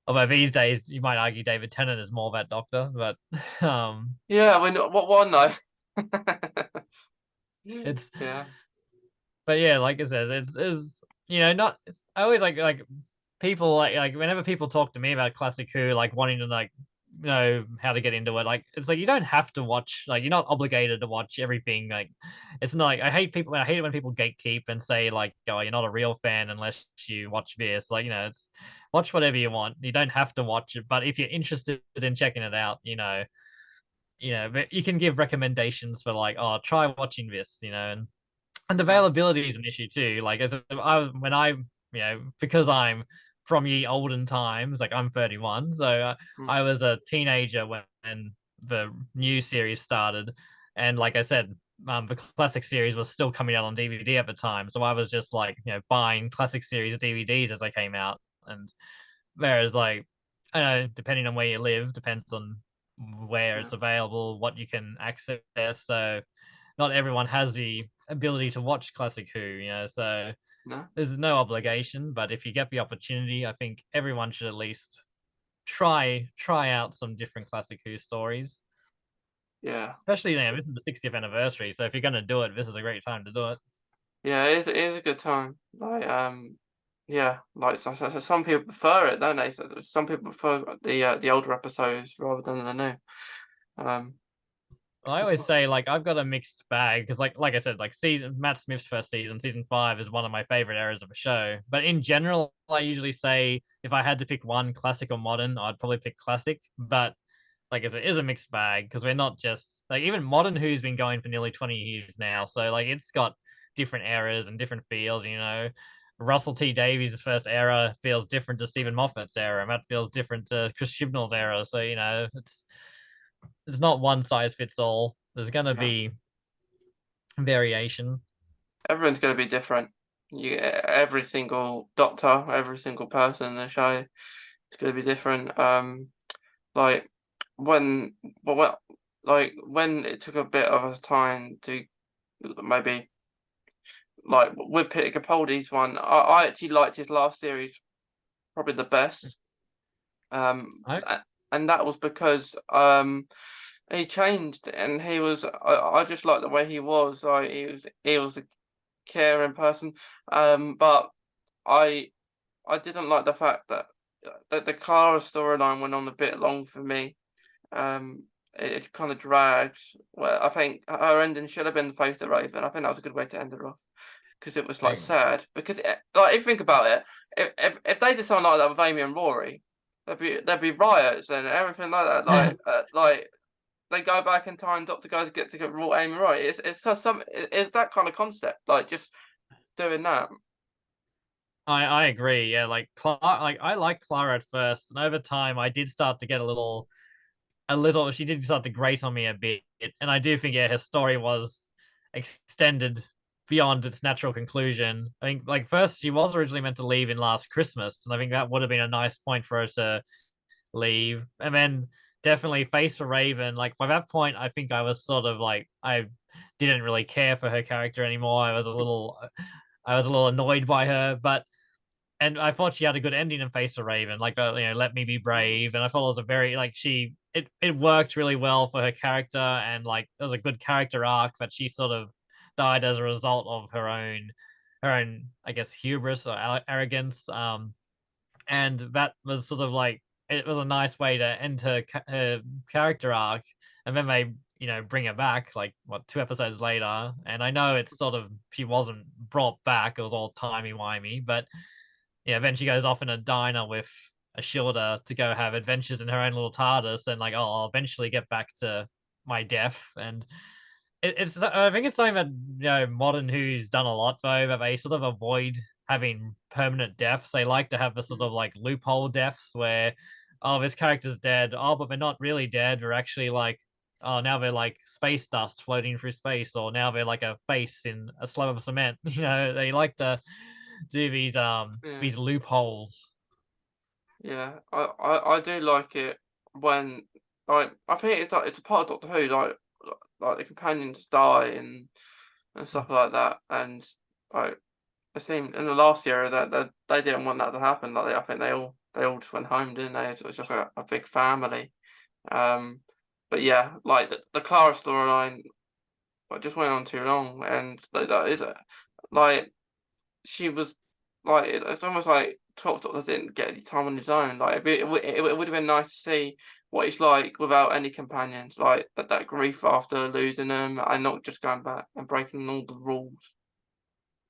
Speaker 2: although these days you might argue David Tennant is more that Doctor, but
Speaker 1: Yeah, I mean, what one though?
Speaker 2: it's
Speaker 1: Yeah.
Speaker 2: but yeah, like I said, it's not. I always like people like whenever people talk to me about Classic Who, like wanting to like know how to get into it. Like it's like you don't have to watch. Like you're not obligated to watch everything. Like it's not like I hate people. I hate it when people gatekeep and say like, oh, you're not a real fan unless you watch this. Like it's watch whatever you want. You don't have to watch it, but if you're interested in checking it out, but you can give recommendations for like, oh, try watching this, and
Speaker 1: Yeah.
Speaker 2: availability is an issue too. Like because I'm from ye olden times, like I'm 31, so
Speaker 1: Mm.
Speaker 2: I was a teenager when the new series started, and like I said, the classic series was still coming out on DVD at the time, so I was just like buying classic series DVDs as they came out, and whereas like I don't know, depending on where you live, depends on where
Speaker 1: Yeah.
Speaker 2: it's available, what you can access. So not everyone has the ability to watch Classic Who, so
Speaker 1: No.
Speaker 2: there's no obligation, but if you get the opportunity, I think everyone should at least try out some different Classic Who stories.
Speaker 1: Yeah.
Speaker 2: Especially this is the 60th anniversary, so if you're gonna do it, this is a great time to do it.
Speaker 1: Yeah, it is a good time. Like, yeah, like some people prefer it, don't they? Some people prefer the older episodes rather than the new. Um,
Speaker 2: Well, I
Speaker 1: it's
Speaker 2: always
Speaker 1: not,
Speaker 2: say like I've got a mixed bag because like I said, like season Matt Smith's first season 5 is one of my favorite eras of the show. But in general, I usually say if I had to pick one, classic or modern, I'd probably pick classic. But like I said, it is a mixed bag because we're not just like even modern Who's been going for nearly 20 years now. So like it's got different eras and different feels. Russell T Davies' first era feels different to Stephen Moffat's era. That feels different to Chris Chibnall's era. So it's not one size fits all. There's gonna
Speaker 1: yeah,
Speaker 2: be variation.
Speaker 1: everyone's going to be different. Every single doctor, every single person in the show is going to be different. Like when, well, like when it took a bit of a time to maybe like with Peter Capaldi's one, I actually liked his last series probably the best.
Speaker 2: I
Speaker 1: And that was because he changed and I just liked the way he was. Like he was a caring person. But I I didn't like the fact that the Clara storyline went on a bit long for me. It kind of dragged. Well, I think her ending should have been Faith the Raven. I think that was a good way to end it off because it was like
Speaker 2: I
Speaker 1: sad. Because like if you think about it, if they did something like that with Amy and Rory, there'd be riots and everything like that. Like they go back in time, Doctor Guys get raw Amy and Rory. It's just it's that kind of concept. Like just doing that.
Speaker 2: I agree. Yeah, like I liked Clara at first, and over time I did start to get a little. She did start to grate on me a bit, and I do think, yeah, her story was extended beyond its natural conclusion. I think, like, first she was originally meant to leave in Last Christmas, and I think that would have been a nice point for her to leave. And then definitely Face for Raven. Like, by that point, I think I was sort of like, I didn't really care for her character anymore. I was a little annoyed by her, but and I thought she had a good ending in Face of Raven, like, Let Me Be Brave, and I thought it was a very, like, it worked really well for her character, and like it was a good character arc, but she sort of died as a result of her own, I guess, hubris or arrogance. And that was sort of like, it was a nice way to end her character arc, and then they, bring her back, like, what, 2 episodes later, and I know it's sort of, she wasn't brought back, it was all timey-wimey, but yeah, then she goes off in a diner with a Shilda to go have adventures in her own little TARDIS, and like, oh, I'll eventually get back to my death. And it's I think it's something that, modern Who's done a lot, though, that they sort of avoid having permanent deaths. They like to have the sort of like loophole deaths where, oh, this character's dead, oh, but they're not really dead, they're actually like, oh, now they're like space dust floating through space, or now they're like a face in a slab of cement. They like to do
Speaker 1: Yeah,
Speaker 2: these loopholes.
Speaker 1: yeah. I do like it when, like, I think it's like it's a part of Doctor Who, like the companions die and stuff like that, and like it seemed in the last era that they didn't want that to happen. Like, I think they all just went home, didn't they? It was just a big family. Um, but yeah, like the Clara storyline, like, just went on too long, and that is like she was like it's almost like 12th Doctor didn't get any time on his own. Like it would have been nice to see what it's like without any companions, like that grief after losing them, and not just going back and breaking all the rules.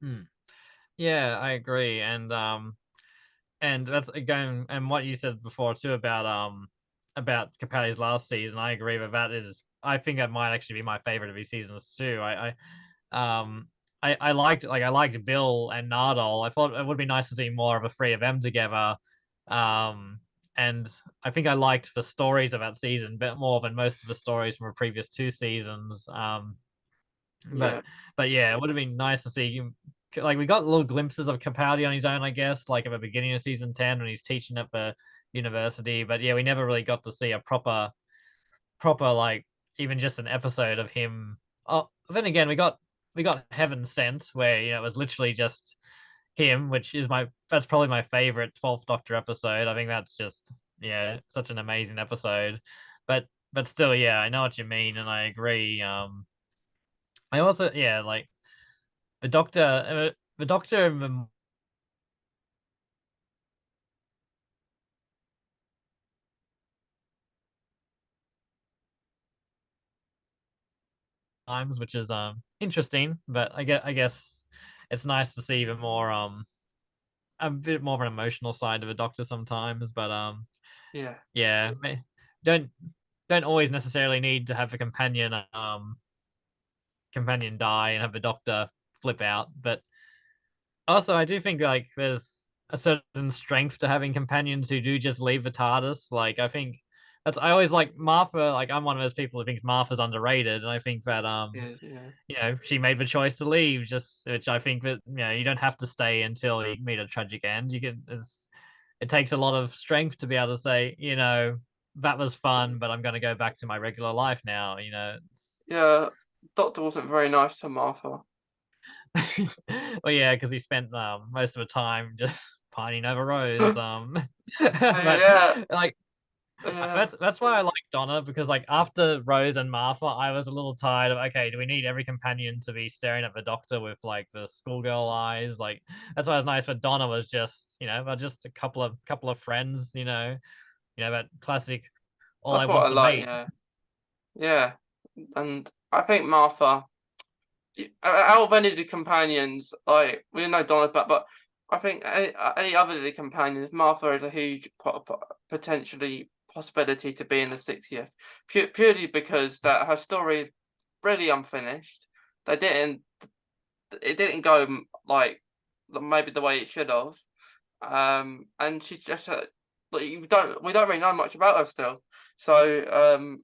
Speaker 2: Hmm. Yeah, I agree, and that's again, and what you said before too about Capaldi's last season. I agree with that. I think that might actually be my favorite of his seasons too. Um I liked Bill and Nardole. I thought it would be nice to see more of the three of them together. Um, and I think I liked the stories of that season a bit more than most of the stories from the previous 2 seasons. But
Speaker 1: Yeah,
Speaker 2: but yeah, it would have been nice to see him. Like, we got little glimpses of Capaldi on his own, I guess, like at the beginning of season 10 when he's teaching at the university. But yeah, we never really got to see a proper, like, even just an episode of him. Oh, then again, we got Heaven Sent, where, it was literally just him, which is that's probably my favorite 12th Doctor episode. I think that's just, yeah, such an amazing episode. But still, yeah, I know what you mean, and I agree. I also, yeah, like the Doctor times, which is interesting, but I guess it's nice to see even more a bit more of an emotional side of a Doctor sometimes. But
Speaker 1: yeah.
Speaker 2: yeah, don't don't always necessarily need to have a companion die and have the Doctor flip out. But also, I do think, like, there's a certain strength to having companions who do just leave the TARDIS. Like, I think I always like Martha. Like, I'm one of those people who thinks Martha's underrated, and I think that
Speaker 1: Yeah, yeah.
Speaker 2: she made the choice to leave, just which I think that, you don't have to stay until you meet a tragic end. It takes a lot of strength to be able to say, that was fun, but I'm going to go back to my regular life now.
Speaker 1: Yeah, Doctor wasn't very nice to Martha.
Speaker 2: Well, yeah, because he spent most of the time just pining over Rose. But
Speaker 1: Yeah,
Speaker 2: like,
Speaker 1: yeah,
Speaker 2: that's why I like Donna, because like after Rose and Martha, I was a little tired of, okay, do we need every companion to be staring at the Doctor with like the schoolgirl eyes? Like, that's why it was nice for Donna was just, just a couple of friends, that classic all I
Speaker 1: that's what I
Speaker 2: want's a
Speaker 1: like.
Speaker 2: mate.
Speaker 1: Yeah, yeah, and I think Martha, out of any of the companions, like we know Donna, but I think any other of the companions, Martha is a huge potentially possibility to be in the 60th, purely because that her story is really unfinished. They didn't, it didn't go like maybe the way it should have. And she's just like we don't really know much about her still. So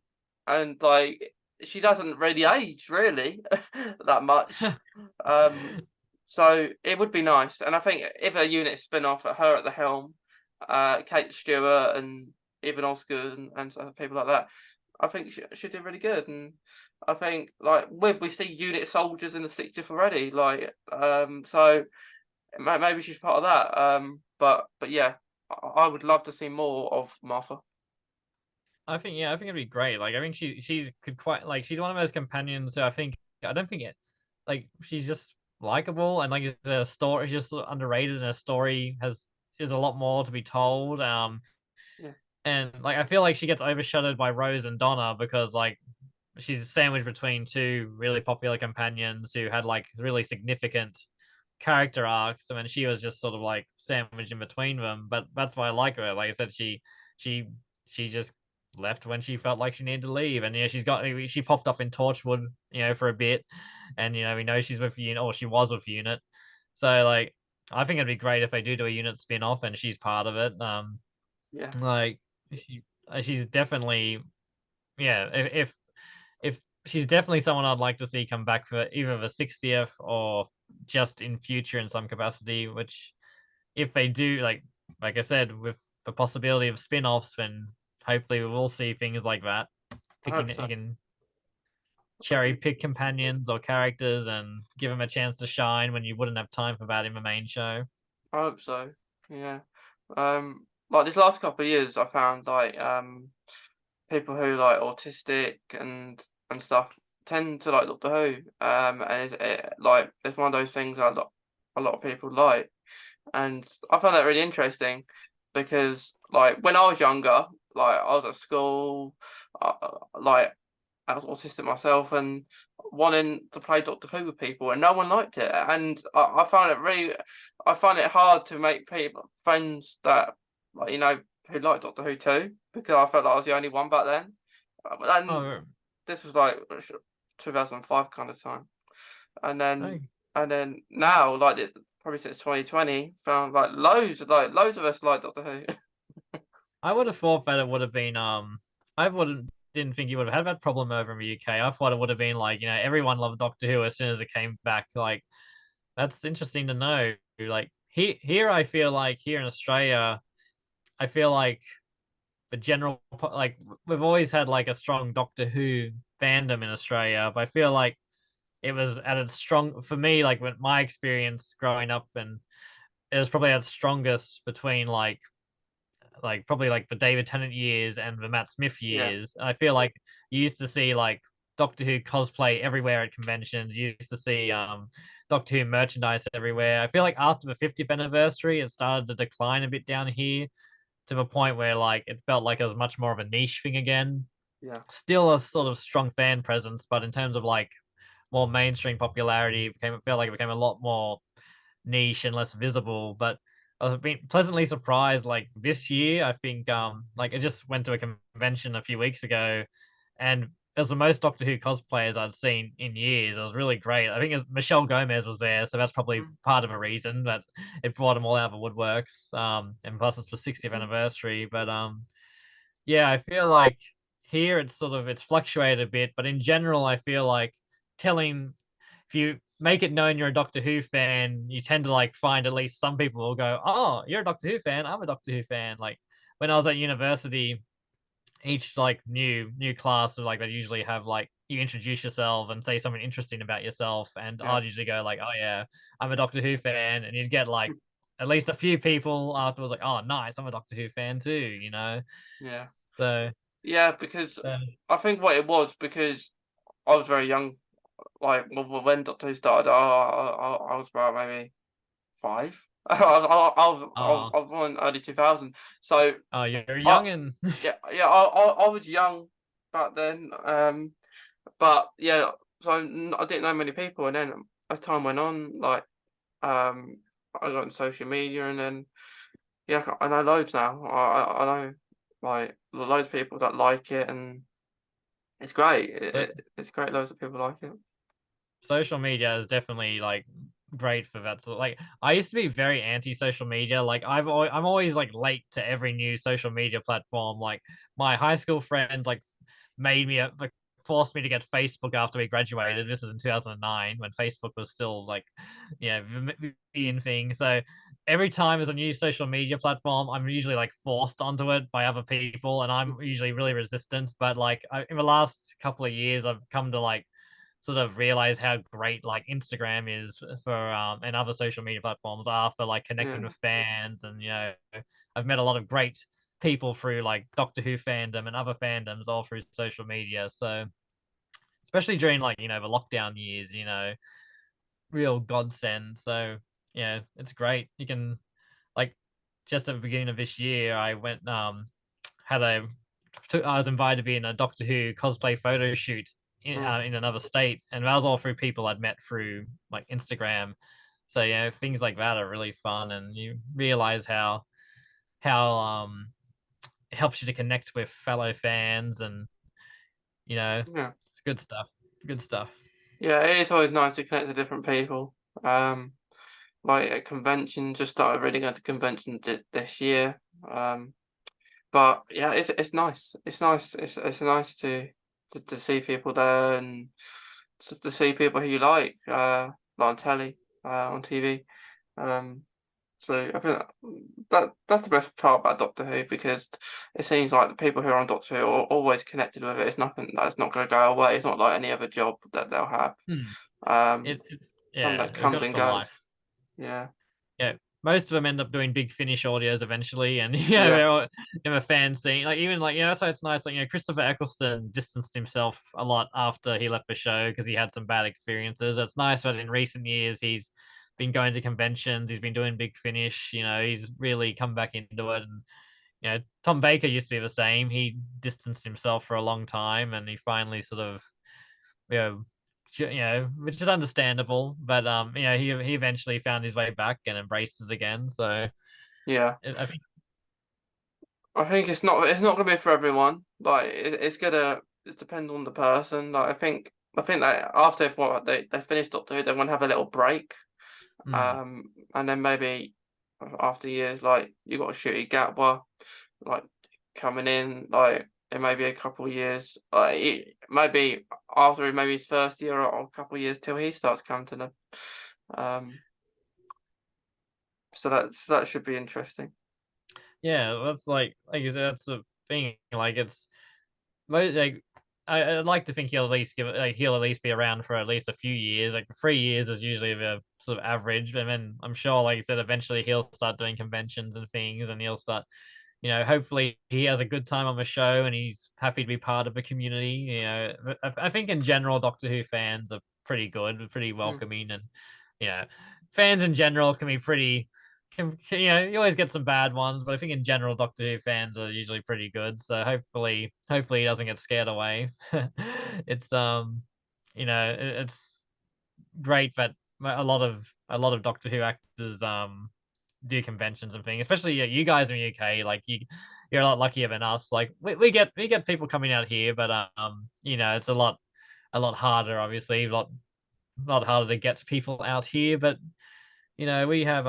Speaker 1: and like she doesn't really age really that much. Um, so it would be nice, and I think if a unit spin off at her at the helm, Kate Stewart and even Osgood and people like that, I think she did really good. And I think like we see unit soldiers in the 60th already, like so maybe she's part of that. But yeah, I would love to see more of Martha.
Speaker 2: I think it'd be great. Like I think she's could quite like she's one of those companions who I don't think it like she's just likable and like the story is just underrated and her story is a lot more to be told.
Speaker 1: Yeah,
Speaker 2: And like I feel like she gets overshadowed by Rose and Donna because like she's sandwiched between two really popular companions who had like really significant character arcs, and she was just sort of like sandwiched in between them. But that's why I like her. Like I said, she she just left when she felt like she needed to leave, and she popped up in Torchwood, for a bit, and we know she's with Unit, or she was with Unit. So like, I think it'd be great if they do a Unit spin off and she's part of it.
Speaker 1: yeah,
Speaker 2: Like she's definitely, yeah. If she's definitely someone I'd like to see come back for either the 60th or just in future in some capacity. Which, if they do, like I said, with the possibility of spin-offs, then hopefully we will see things like that.
Speaker 1: I
Speaker 2: Picking
Speaker 1: hope
Speaker 2: you
Speaker 1: so.
Speaker 2: can
Speaker 1: I
Speaker 2: cherry
Speaker 1: do.
Speaker 2: pick companions or characters and give them a chance to shine when you wouldn't have time for that in the main show.
Speaker 1: I hope so. Yeah. Like this last couple of years, I found like people who like autistic and stuff tend to like Doctor Who. And like it's one of those things that a lot of people like, and I found that really interesting because like when I was younger, like I was at school, like I was autistic myself and wanting to play Doctor Who with people, and no one liked it. And I find it hard to make people friends that like who like Doctor Who too, because I felt like I was the only one back then. And
Speaker 2: Oh,
Speaker 1: this was like 2005 kind of time, and then
Speaker 2: I,
Speaker 1: and then now probably since 2020, found like loads of us like Doctor Who.
Speaker 2: I would have thought that it would have been I wouldn't didn't think you would have had that problem over in the UK. I thought it would have been like, everyone loved Doctor Who as soon as it came back. Like that's interesting to know. Like here I feel like here in Australia, I feel like the like we've always had like a strong Doctor Who fandom in Australia, but I feel like it was at its strong for me, like with my experience growing up, and it was probably at its strongest between like probably like the David Tennant years and the Matt Smith
Speaker 1: Yeah,
Speaker 2: years. And I feel like you used to see like Doctor Who cosplay everywhere at conventions. You used to see Doctor Who merchandise everywhere. I feel like after the 50th anniversary, it started to decline a bit down here to the point where like it felt like it was much more of a niche thing again.
Speaker 1: yeah,
Speaker 2: Still a sort of strong fan presence, but in terms of like more mainstream popularity, it felt like it became a lot more niche and less visible. But I've been pleasantly surprised. Like this year, I think like I just went to a convention a few weeks ago, and it was the most Doctor Who cosplayers I'd seen in years. It was really great. I think Michelle Gomez was there, so that's probably
Speaker 1: mm,
Speaker 2: part of a reason that it brought them all out of the woodworks. And plus it's the 60th
Speaker 1: mm,
Speaker 2: anniversary. But yeah, I feel like here it's fluctuated a bit, but in general, I feel like telling if you make it known you're a Doctor Who fan, you tend to like find at least some people will go, "Oh, you're a Doctor Who fan. I'm a Doctor Who fan." Like when I was at university, each like new class of like they usually have like you introduce yourself and say something interesting about yourself, and
Speaker 1: yeah,
Speaker 2: I'd usually go like, "Oh yeah, I'm a Doctor Who fan," and you'd get like at least a few people afterwards like, "Oh nice, I'm a Doctor Who fan too."
Speaker 1: yeah,
Speaker 2: So
Speaker 1: yeah. Because
Speaker 2: uh,
Speaker 1: I think what it was because I was very young. Like when Doctor Who started, I was about maybe 5.
Speaker 2: oh,
Speaker 1: I was born in early 2000. So
Speaker 2: oh, you're
Speaker 1: I
Speaker 2: young and
Speaker 1: yeah, I was young back then. But yeah, so I didn't know many people, and then as time went on, like I got on social media, and then yeah, I know loads now. I know like loads of people that like it, and it's great.
Speaker 2: so
Speaker 1: It's great. Loads of people like it.
Speaker 2: social media is definitely like great for that. So like I used to be very anti social media. Like I'm always like late to every new social media platform. Like my high school friends like made me like forced me to get Facebook after we graduated. This is in 2009 when Facebook was still like, yeah, in thing. So every time there's a new social media platform, I'm usually like forced onto it by other people, and I'm usually really resistant. But like in the last couple of years, I've come to like sort of realize how great like Instagram is for and other social media platforms are for like
Speaker 1: Yeah,
Speaker 2: connecting with fans. And I've met a lot of great people through like Doctor Who fandom and other fandoms all through social media. So especially during like the lockdown years, real godsend. So yeah, it's great. You can like just at the beginning of this year, I went had a I was invited to be in a Doctor Who cosplay photo shoot
Speaker 1: mm,
Speaker 2: in another state, and that was all through people I'd met through like Instagram. So things like that are really fun, and you realize how it helps you to connect with fellow fans, and
Speaker 1: yeah,
Speaker 2: it's good stuff. Good stuff.
Speaker 1: yeah. It is always nice to connect to different people. Like at conventions, just started really going to conventions this year. But yeah, it's nice. It's nice. It's nice to see people there and to see people who you like on telly, on TV. Um, so I think that's the best part about Doctor Who because it seems like the people who are on Doctor Who are always connected with it. It's nothing that's not going to go away. It's not like any other job that they'll have.
Speaker 2: Hmm.
Speaker 1: Um,
Speaker 2: It's
Speaker 1: something
Speaker 2: yeah,
Speaker 1: that
Speaker 2: they've
Speaker 1: comes
Speaker 2: got it
Speaker 1: and
Speaker 2: for
Speaker 1: goes.
Speaker 2: life.
Speaker 1: Yeah,
Speaker 2: Yeah, most of them end up doing big finish audios eventually, and
Speaker 1: yeah,
Speaker 2: they're all in a fan scene. Like even like so it's nice. Like Christopher Eccleston distanced himself a lot after he left the show because he had some bad experiences. It's nice that in recent years he's been going to conventions. He's been doing big finish. He's really come back into it. And Tom Baker used to be the same. He distanced himself for a long time, and he finally sort of you know, which is understandable. But he eventually found his way back and embraced it again. So
Speaker 1: yeah.
Speaker 2: I think,
Speaker 1: I think it's not gonna be for everyone. Like it's gonna depend on the person. Like I think that after what they finish Doctor Who, they want to have a little break.
Speaker 2: hmm,
Speaker 1: And then maybe after years, like you got a shitty Gatwa, like coming in, like it may be a couple of years, maybe after maybe his first year or a couple of years till he starts coming to them. Um, so that should be interesting.
Speaker 2: yeah, that's like you said, that's the thing. Like it's like I'd like to think he'll at least be around for at least a few years. Like 3 years is usually the sort of average, and then I'm sure, like you said, eventually he'll start doing conventions and things, and he'll start hopefully he has a good time on the show and he's happy to be part of the community. I think in general, Doctor Who fans are pretty good, pretty
Speaker 1: Mm,
Speaker 2: welcoming, and you know, fans in general can be pretty. You always get some bad ones, but I think in general, Doctor Who fans are usually pretty good. So hopefully he doesn't get scared away. It's it's great that a lot of Doctor Who actors do conventions and things, especially you guys in the UK. Like you're a lot luckier than us. Like we get people coming out here, but it's a lot harder, obviously, a lot harder to get people out here. But we have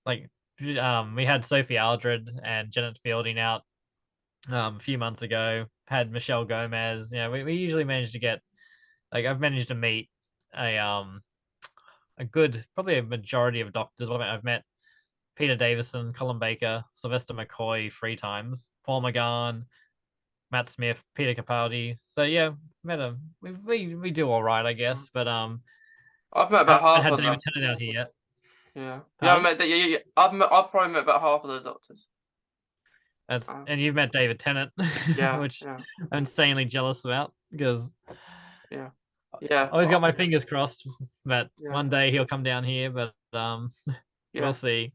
Speaker 2: like we had Sophie Aldred and Janet Fielding out a few months ago. Had Michelle Gomez. We usually manage to get like I've managed to meet a good probably a majority of doctors. I've met Peter Davison, Colin Baker, Sylvester McCoy 3 times, Paul McGann, Matt Smith, Peter Capaldi. So yeah, met him. We do all right, I
Speaker 1: mm.
Speaker 2: guess. But
Speaker 1: I've met about
Speaker 2: haven't
Speaker 1: half
Speaker 2: had
Speaker 1: of
Speaker 2: David
Speaker 1: them.
Speaker 2: Tennant out here yet.
Speaker 1: Yeah, yeah. I
Speaker 2: Pardon?
Speaker 1: met that. I've probably met about half of the doctors. Uh,
Speaker 2: And you've met David Tennant,
Speaker 1: yeah,
Speaker 2: which
Speaker 1: yeah,
Speaker 2: I'm insanely jealous about because
Speaker 1: yeah,
Speaker 2: I
Speaker 1: yeah,
Speaker 2: always got my fingers crossed that
Speaker 1: yeah,
Speaker 2: one day he'll come down here. But we'll
Speaker 1: yeah.
Speaker 2: see.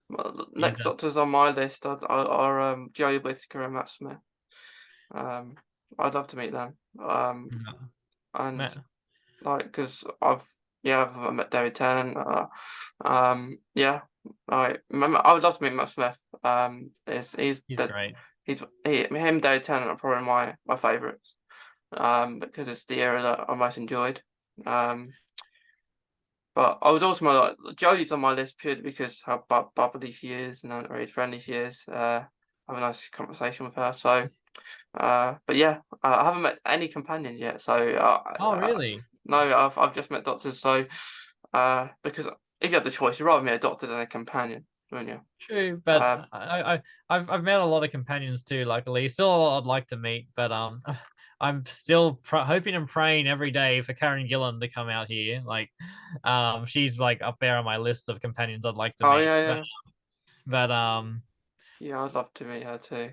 Speaker 1: Well, the
Speaker 2: He's
Speaker 1: next doctors on my list are Joe Whittaker and Matt Smith. Um, I'd love to meet them. And
Speaker 2: Matt,
Speaker 1: like, because I've met David Tennant. Yeah, I would love to meet Matt Smith.
Speaker 2: he's great.
Speaker 1: Him, David Tennant are probably my favourites. Because it's the era that I most enjoyed. Um, But I was also like Jodie's on my list purely because how bubbly she is and how really friendly she is. Have a nice conversation with her. So, but yeah, I haven't met any companions yet. So,
Speaker 2: Oh, really?
Speaker 1: no, I've just met doctors. So, because if you had the choice, you'd rather meet a doctor than a companion, wouldn't you?
Speaker 2: True, but I've met a lot of companions too. Luckily, still a lot I'd like to meet, but I'm still hoping and praying every day for Karen Gillan to come out here. Like, she's like up there on my list of companions I'd like to
Speaker 1: Oh
Speaker 2: meet.
Speaker 1: yeah,
Speaker 2: But
Speaker 1: yeah,
Speaker 2: but
Speaker 1: yeah. I'd love to meet her too.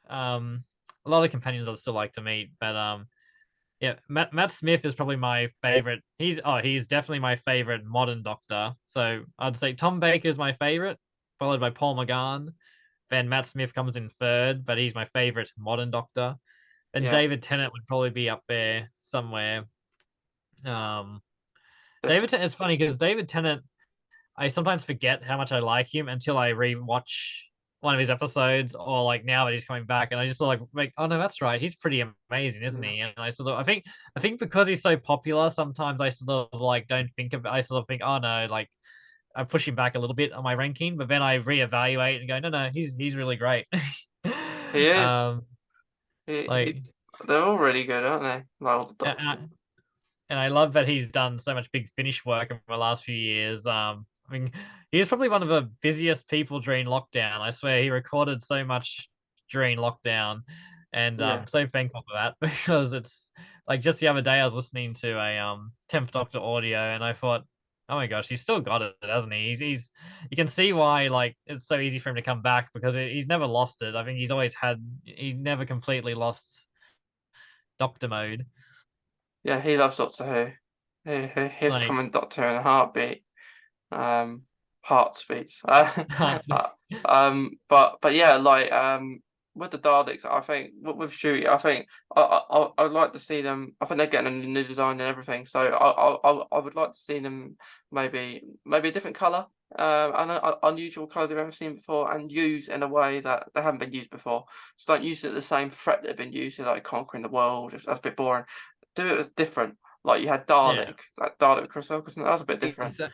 Speaker 2: a lot of companions I'd still like to meet. But yeah, Matt Smith is probably my favorite. He's definitely my favorite modern Doctor. So I'd say Tom Baker is my favorite, followed by Paul McGann. Then Matt Smith comes in third, but he's my favorite modern Doctor. And
Speaker 1: Yeah,
Speaker 2: David Tennant would probably be up there somewhere. Um,
Speaker 1: def
Speaker 2: David Tennant is funny because David Tennant, I sometimes forget how much I like him until I rewatch one of his episodes, or like now that he's coming back, and I just sort of like, oh no, that's right, he's pretty amazing, isn't
Speaker 1: yeah.
Speaker 2: he? And I think because he's so popular, sometimes I sort of like don't think of, I sort of think, oh no, like I push him back a little bit on my ranking, but then I reevaluate and go, no, no, he's really great.
Speaker 1: He is.
Speaker 2: um,
Speaker 1: He.
Speaker 2: like,
Speaker 1: They're all really good, aren't they? Like all the
Speaker 2: and
Speaker 1: doctors.
Speaker 2: I love that he's done so much Big Finish work in the last few years. I mean, he's probably one of the busiest people during lockdown. I swear, he recorded so much during lockdown, and
Speaker 1: Yeah,
Speaker 2: so thankful for that because it's like just the other day I was listening to a 10th Doctor audio, and I thought, oh my gosh, he's still got it, hasn't he? He's you can see why like it's so easy for him to come back because he's never lost it. I think he never completely lost Doctor mode.
Speaker 1: yeah. He loves Doctor Who. He'd
Speaker 2: Like,
Speaker 1: come in Doctor Who in a heartbeat. Um, heartbeats. But yeah, like with the Daleks, I think with Shooty, I think I'd like to see them. I think they're getting a new design and everything, so I would like to see them maybe a different color, an unusual color they've ever seen before, and used in a way that they haven't been used before. So don't use it the same threat that have been used, like conquering the world. That's a bit boring. Do it different. Like you had
Speaker 2: yeah.
Speaker 1: Dalek, like Dalek with Chris Wilkerson. That was a bit different.
Speaker 2: Exa-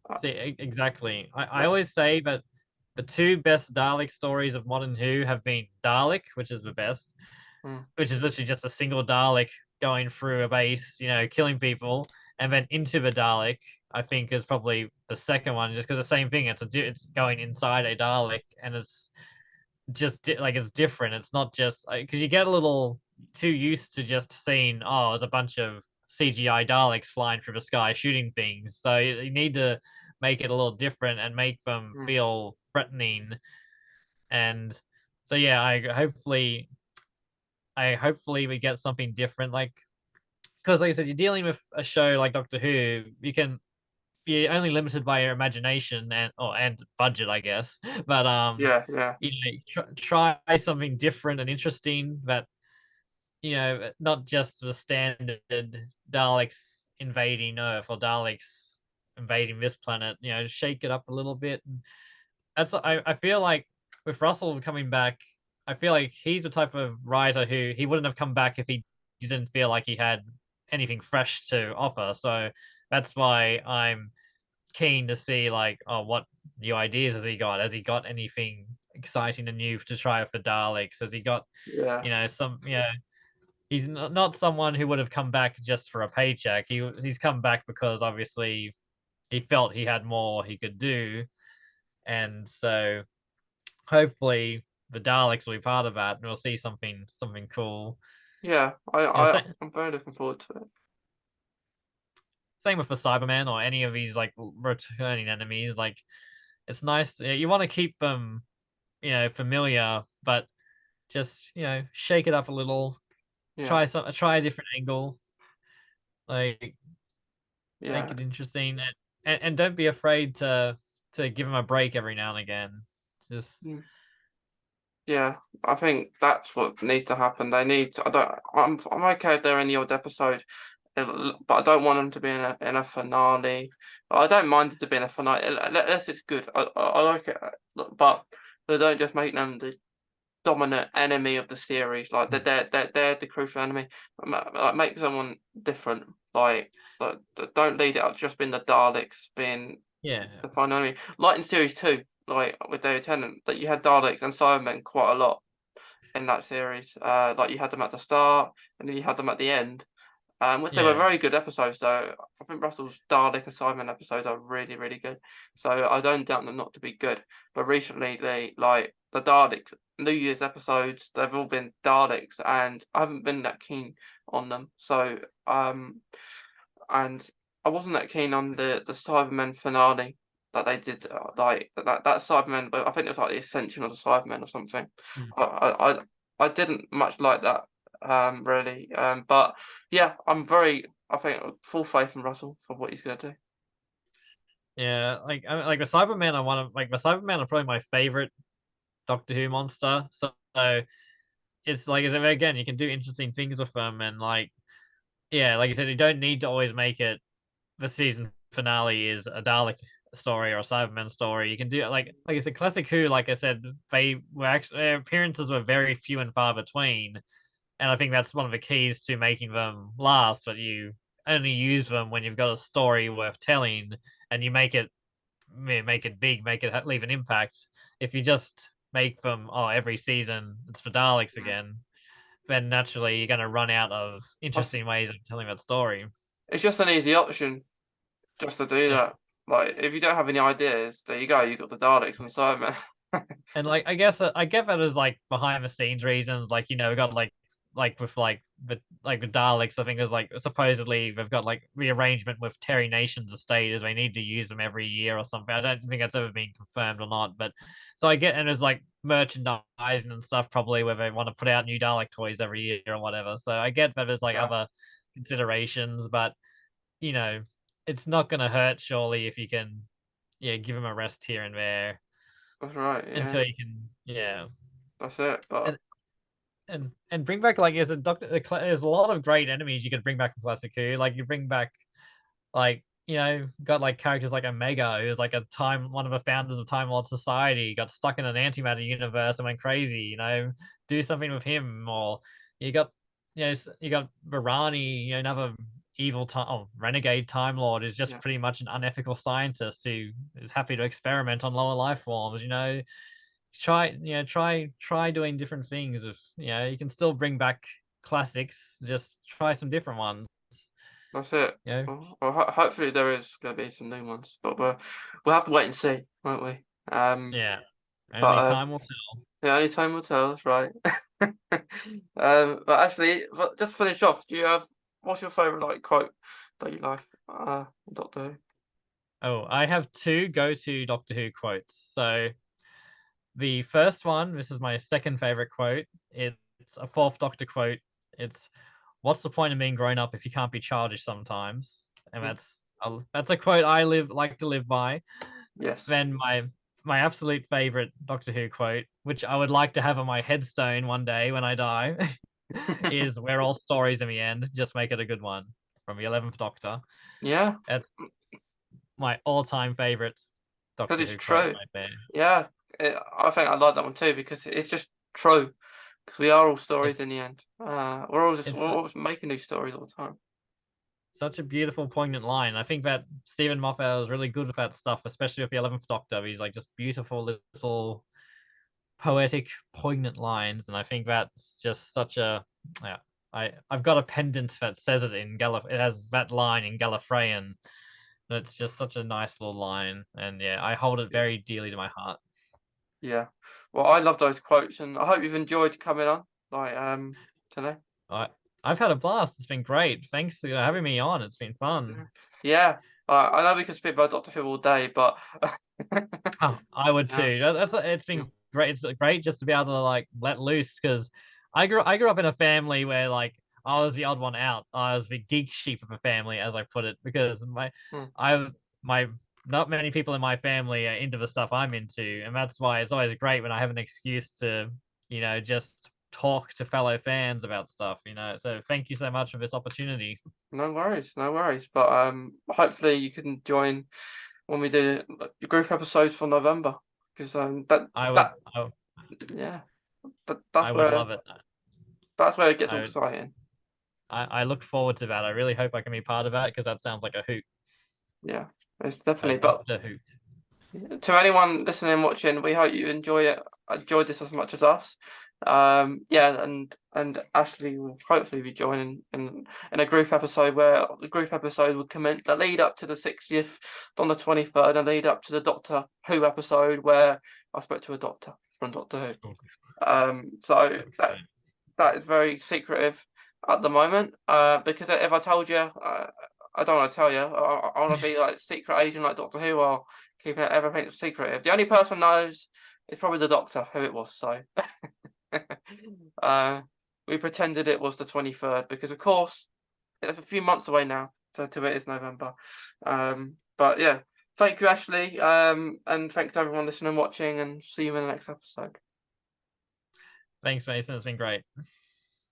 Speaker 1: Uh,
Speaker 2: Exactly. I
Speaker 1: yeah.
Speaker 2: always say that the two best Dalek stories of modern Who have been Dalek, which is the best,
Speaker 1: Mm,
Speaker 2: which is literally just a single Dalek going through a base, killing people, and then Into the Dalek, I think, is probably the second one, just because the same thing. It's going inside a Dalek, and it's just like it's different. It's not just because you get a little too used to just seeing, oh, there's a bunch of CGI Daleks flying through the sky shooting things. So you need to make it a little different and make them
Speaker 1: mm.
Speaker 2: feel threatening. And so yeah, I hopefully we get something different. Like because like I said, you're dealing with a show like Doctor Who, you can you're only limited by your imagination and budget, I guess. But
Speaker 1: Yeah, yeah,
Speaker 2: try something different and interesting that not just the standard Daleks invading Earth or Daleks invading this planet. Shake it up a little bit. And I feel like with Russell coming back, I feel like he's the type of writer who he wouldn't have come back if he didn't feel like he had anything fresh to offer. So that's why I'm keen to see like, oh, what new ideas has he got? Has he got anything exciting and new to try for Daleks? Has he got,
Speaker 1: yeah,
Speaker 2: some, he's not someone who would have come back just for a paycheck. He's come back because obviously he felt he had more he could do, and so hopefully the Daleks will be part of that, and we'll see something cool.
Speaker 1: yeah. I'm very looking forward to it.
Speaker 2: Same with the Cyberman or any of these like returning enemies. Like it's nice. You want to keep them, familiar, but just shake it up a little.
Speaker 1: Yeah,
Speaker 2: Try a different angle. Like make
Speaker 1: yeah,
Speaker 2: it interesting, and don't be afraid to give them a break every now and again. Just
Speaker 1: mm, yeah. I think that's what needs to happen. They need. To, I don't. I'm okay if they're in the odd episode, but I don't want them to be in a finale. I don't mind it to be in a finale unless it's good. I like it, but they don't just make them the dominant enemy of the series. Like they're the crucial enemy. Like make someone different. Like don't lead it up to just being the Daleks being the final enemy. Like in series 2, like with David Tennant, that you had Daleks and Cybermen quite a lot in that series. Like you had them at the start and then you had them at the end. Which they were very good episodes though. I think Russell's Dalek and Simon episodes are really, really good. So I don't doubt them not to be good. But recently like the Dalek New Year's episodes, they've all been Daleks and I haven't been that keen on them. So and I wasn't that keen on the Cybermen finale that they did like that Cybermen, but I think it was like the Ascension of the Cybermen or something. I didn't much like that really. But yeah, I think full faith in Russell for what he's gonna do.
Speaker 2: Yeah, like the Cybermen are the Cybermen are probably my favorite Doctor Who monster. So it's like, again, you can do interesting things with them, and like you said, you don't need to always make it the season finale is a Dalek story or a Cyberman story. You can do like I said, Classic Who, like I said, they were actually, their appearances were very few and far between. And I think that's one of the keys to making them last, but you only use them when you've got a story worth telling, and you make it big, leave an impact. If you just make them, every season it's for Daleks again, then naturally you're going to run out of interesting ways of telling that story.
Speaker 1: It's just an easy option just to do that. Like if you don't have any ideas, there you go. You got the Daleks and the Cybermen.
Speaker 2: And like I guess I get that as like behind the scenes reasons. Like, we got with the Daleks, I think is like supposedly they've got like rearrangement with Terry Nation's estate as they need to use them every year or something. I don't think that's ever been confirmed or not, but so I get, and there's like merchandising and stuff probably where they want to put out new Dalek toys every year or whatever. So I get that there's like other considerations, but it's not going to hurt surely if you can give them a rest here and there.
Speaker 1: That's right. Yeah.
Speaker 2: Until you can,
Speaker 1: That's it. But
Speaker 2: and bring back there's a lot of great enemies you could bring back from Classic Who. Like you bring back got like characters like Omega, who's like one of the founders of Time Lord Society, got stuck in an antimatter universe and went crazy. Do something with him. Or you got Varani, another evil renegade Time Lord, is just pretty much an unethical scientist who is happy to experiment on lower life forms. Try doing different things. If you can still bring back classics, just try some different ones.
Speaker 1: That's it. Well, hopefully there is going to be some new ones, but we'll have to wait and see, won't we?
Speaker 2: Only time will tell.
Speaker 1: Yeah, only time will tell. That's right. But actually, just to finish off, what's your favorite quote that you like, Doctor Who?
Speaker 2: Oh, I have two go-to Doctor Who quotes. So the first one, this is my second favorite quote. It's a Fourth Doctor quote. It's, "What's the point of being grown up if you can't be childish sometimes?" And that's a quote I like to live by.
Speaker 1: Yes.
Speaker 2: Then my absolute favorite Doctor Who quote, which I would like to have on my headstone one day when I die, is, "We're all stories in the end. Just make it a good one," from the 11th Doctor.
Speaker 1: Yeah.
Speaker 2: That's my all-time favorite Doctor Who quote.
Speaker 1: True.
Speaker 2: Right there.
Speaker 1: Yeah. I think I like that one too because it's just true. Because we are all stories in the end. We're always making new stories all the time.
Speaker 2: Such a beautiful, poignant line. I think that Stephen Moffat was really good with that stuff, especially with the 11th Doctor. He's like just beautiful little poetic, poignant lines, and I think that's just such a I've got a pendant that says it in it has that line in Gallifreyan. And it's just such a nice little line, and I hold it very dearly to my heart.
Speaker 1: Yeah. Well, I love those quotes, and I hope you've enjoyed coming on today.
Speaker 2: I've had a blast. It's been great. Thanks for having me on. It's been fun.
Speaker 1: Yeah. I know we could speak about Doctor Who all day, but
Speaker 2: I would too. It's been great. It's great just to be able to let loose, because I grew up in a family where I was the odd one out. I was the geek sheep of a family, as I put it, because not many people in my family are into the stuff I'm into, and that's why it's always great when I have an excuse to, just talk to fellow fans about stuff, So thank you so much for this opportunity.
Speaker 1: No worries. But hopefully you can join when we do the group episodes for November, because
Speaker 2: I would.
Speaker 1: Yeah. That's
Speaker 2: I would
Speaker 1: where
Speaker 2: love it.
Speaker 1: it gets all
Speaker 2: I
Speaker 1: exciting.
Speaker 2: I look forward to that. I really hope I can be part of that because that sounds like a hoot,
Speaker 1: Yeah, it's
Speaker 2: a
Speaker 1: definitely. But
Speaker 2: Doctor Who.
Speaker 1: to anyone listening and watching, we hope you enjoyed this as much as us. Yeah, and Ashley will hopefully be joining in a group episode where the group episode will commence the lead up to the 60th on the 23rd, and lead up to the Doctor Who episode where I spoke to a doctor from Doctor Who. So that is very secretive at the moment. Because if I told you, I don't want to tell you. I want to be like secret agent like Doctor Who, or keeping everything secretive. The only person knows is probably the Doctor who it was. So we pretended it was the 23rd because, of course, it's a few months away now. So to it is November. But yeah, thank you, Ashley. And thanks to everyone listening and watching. And see you in the next episode.
Speaker 2: Thanks, Mason. It's been great.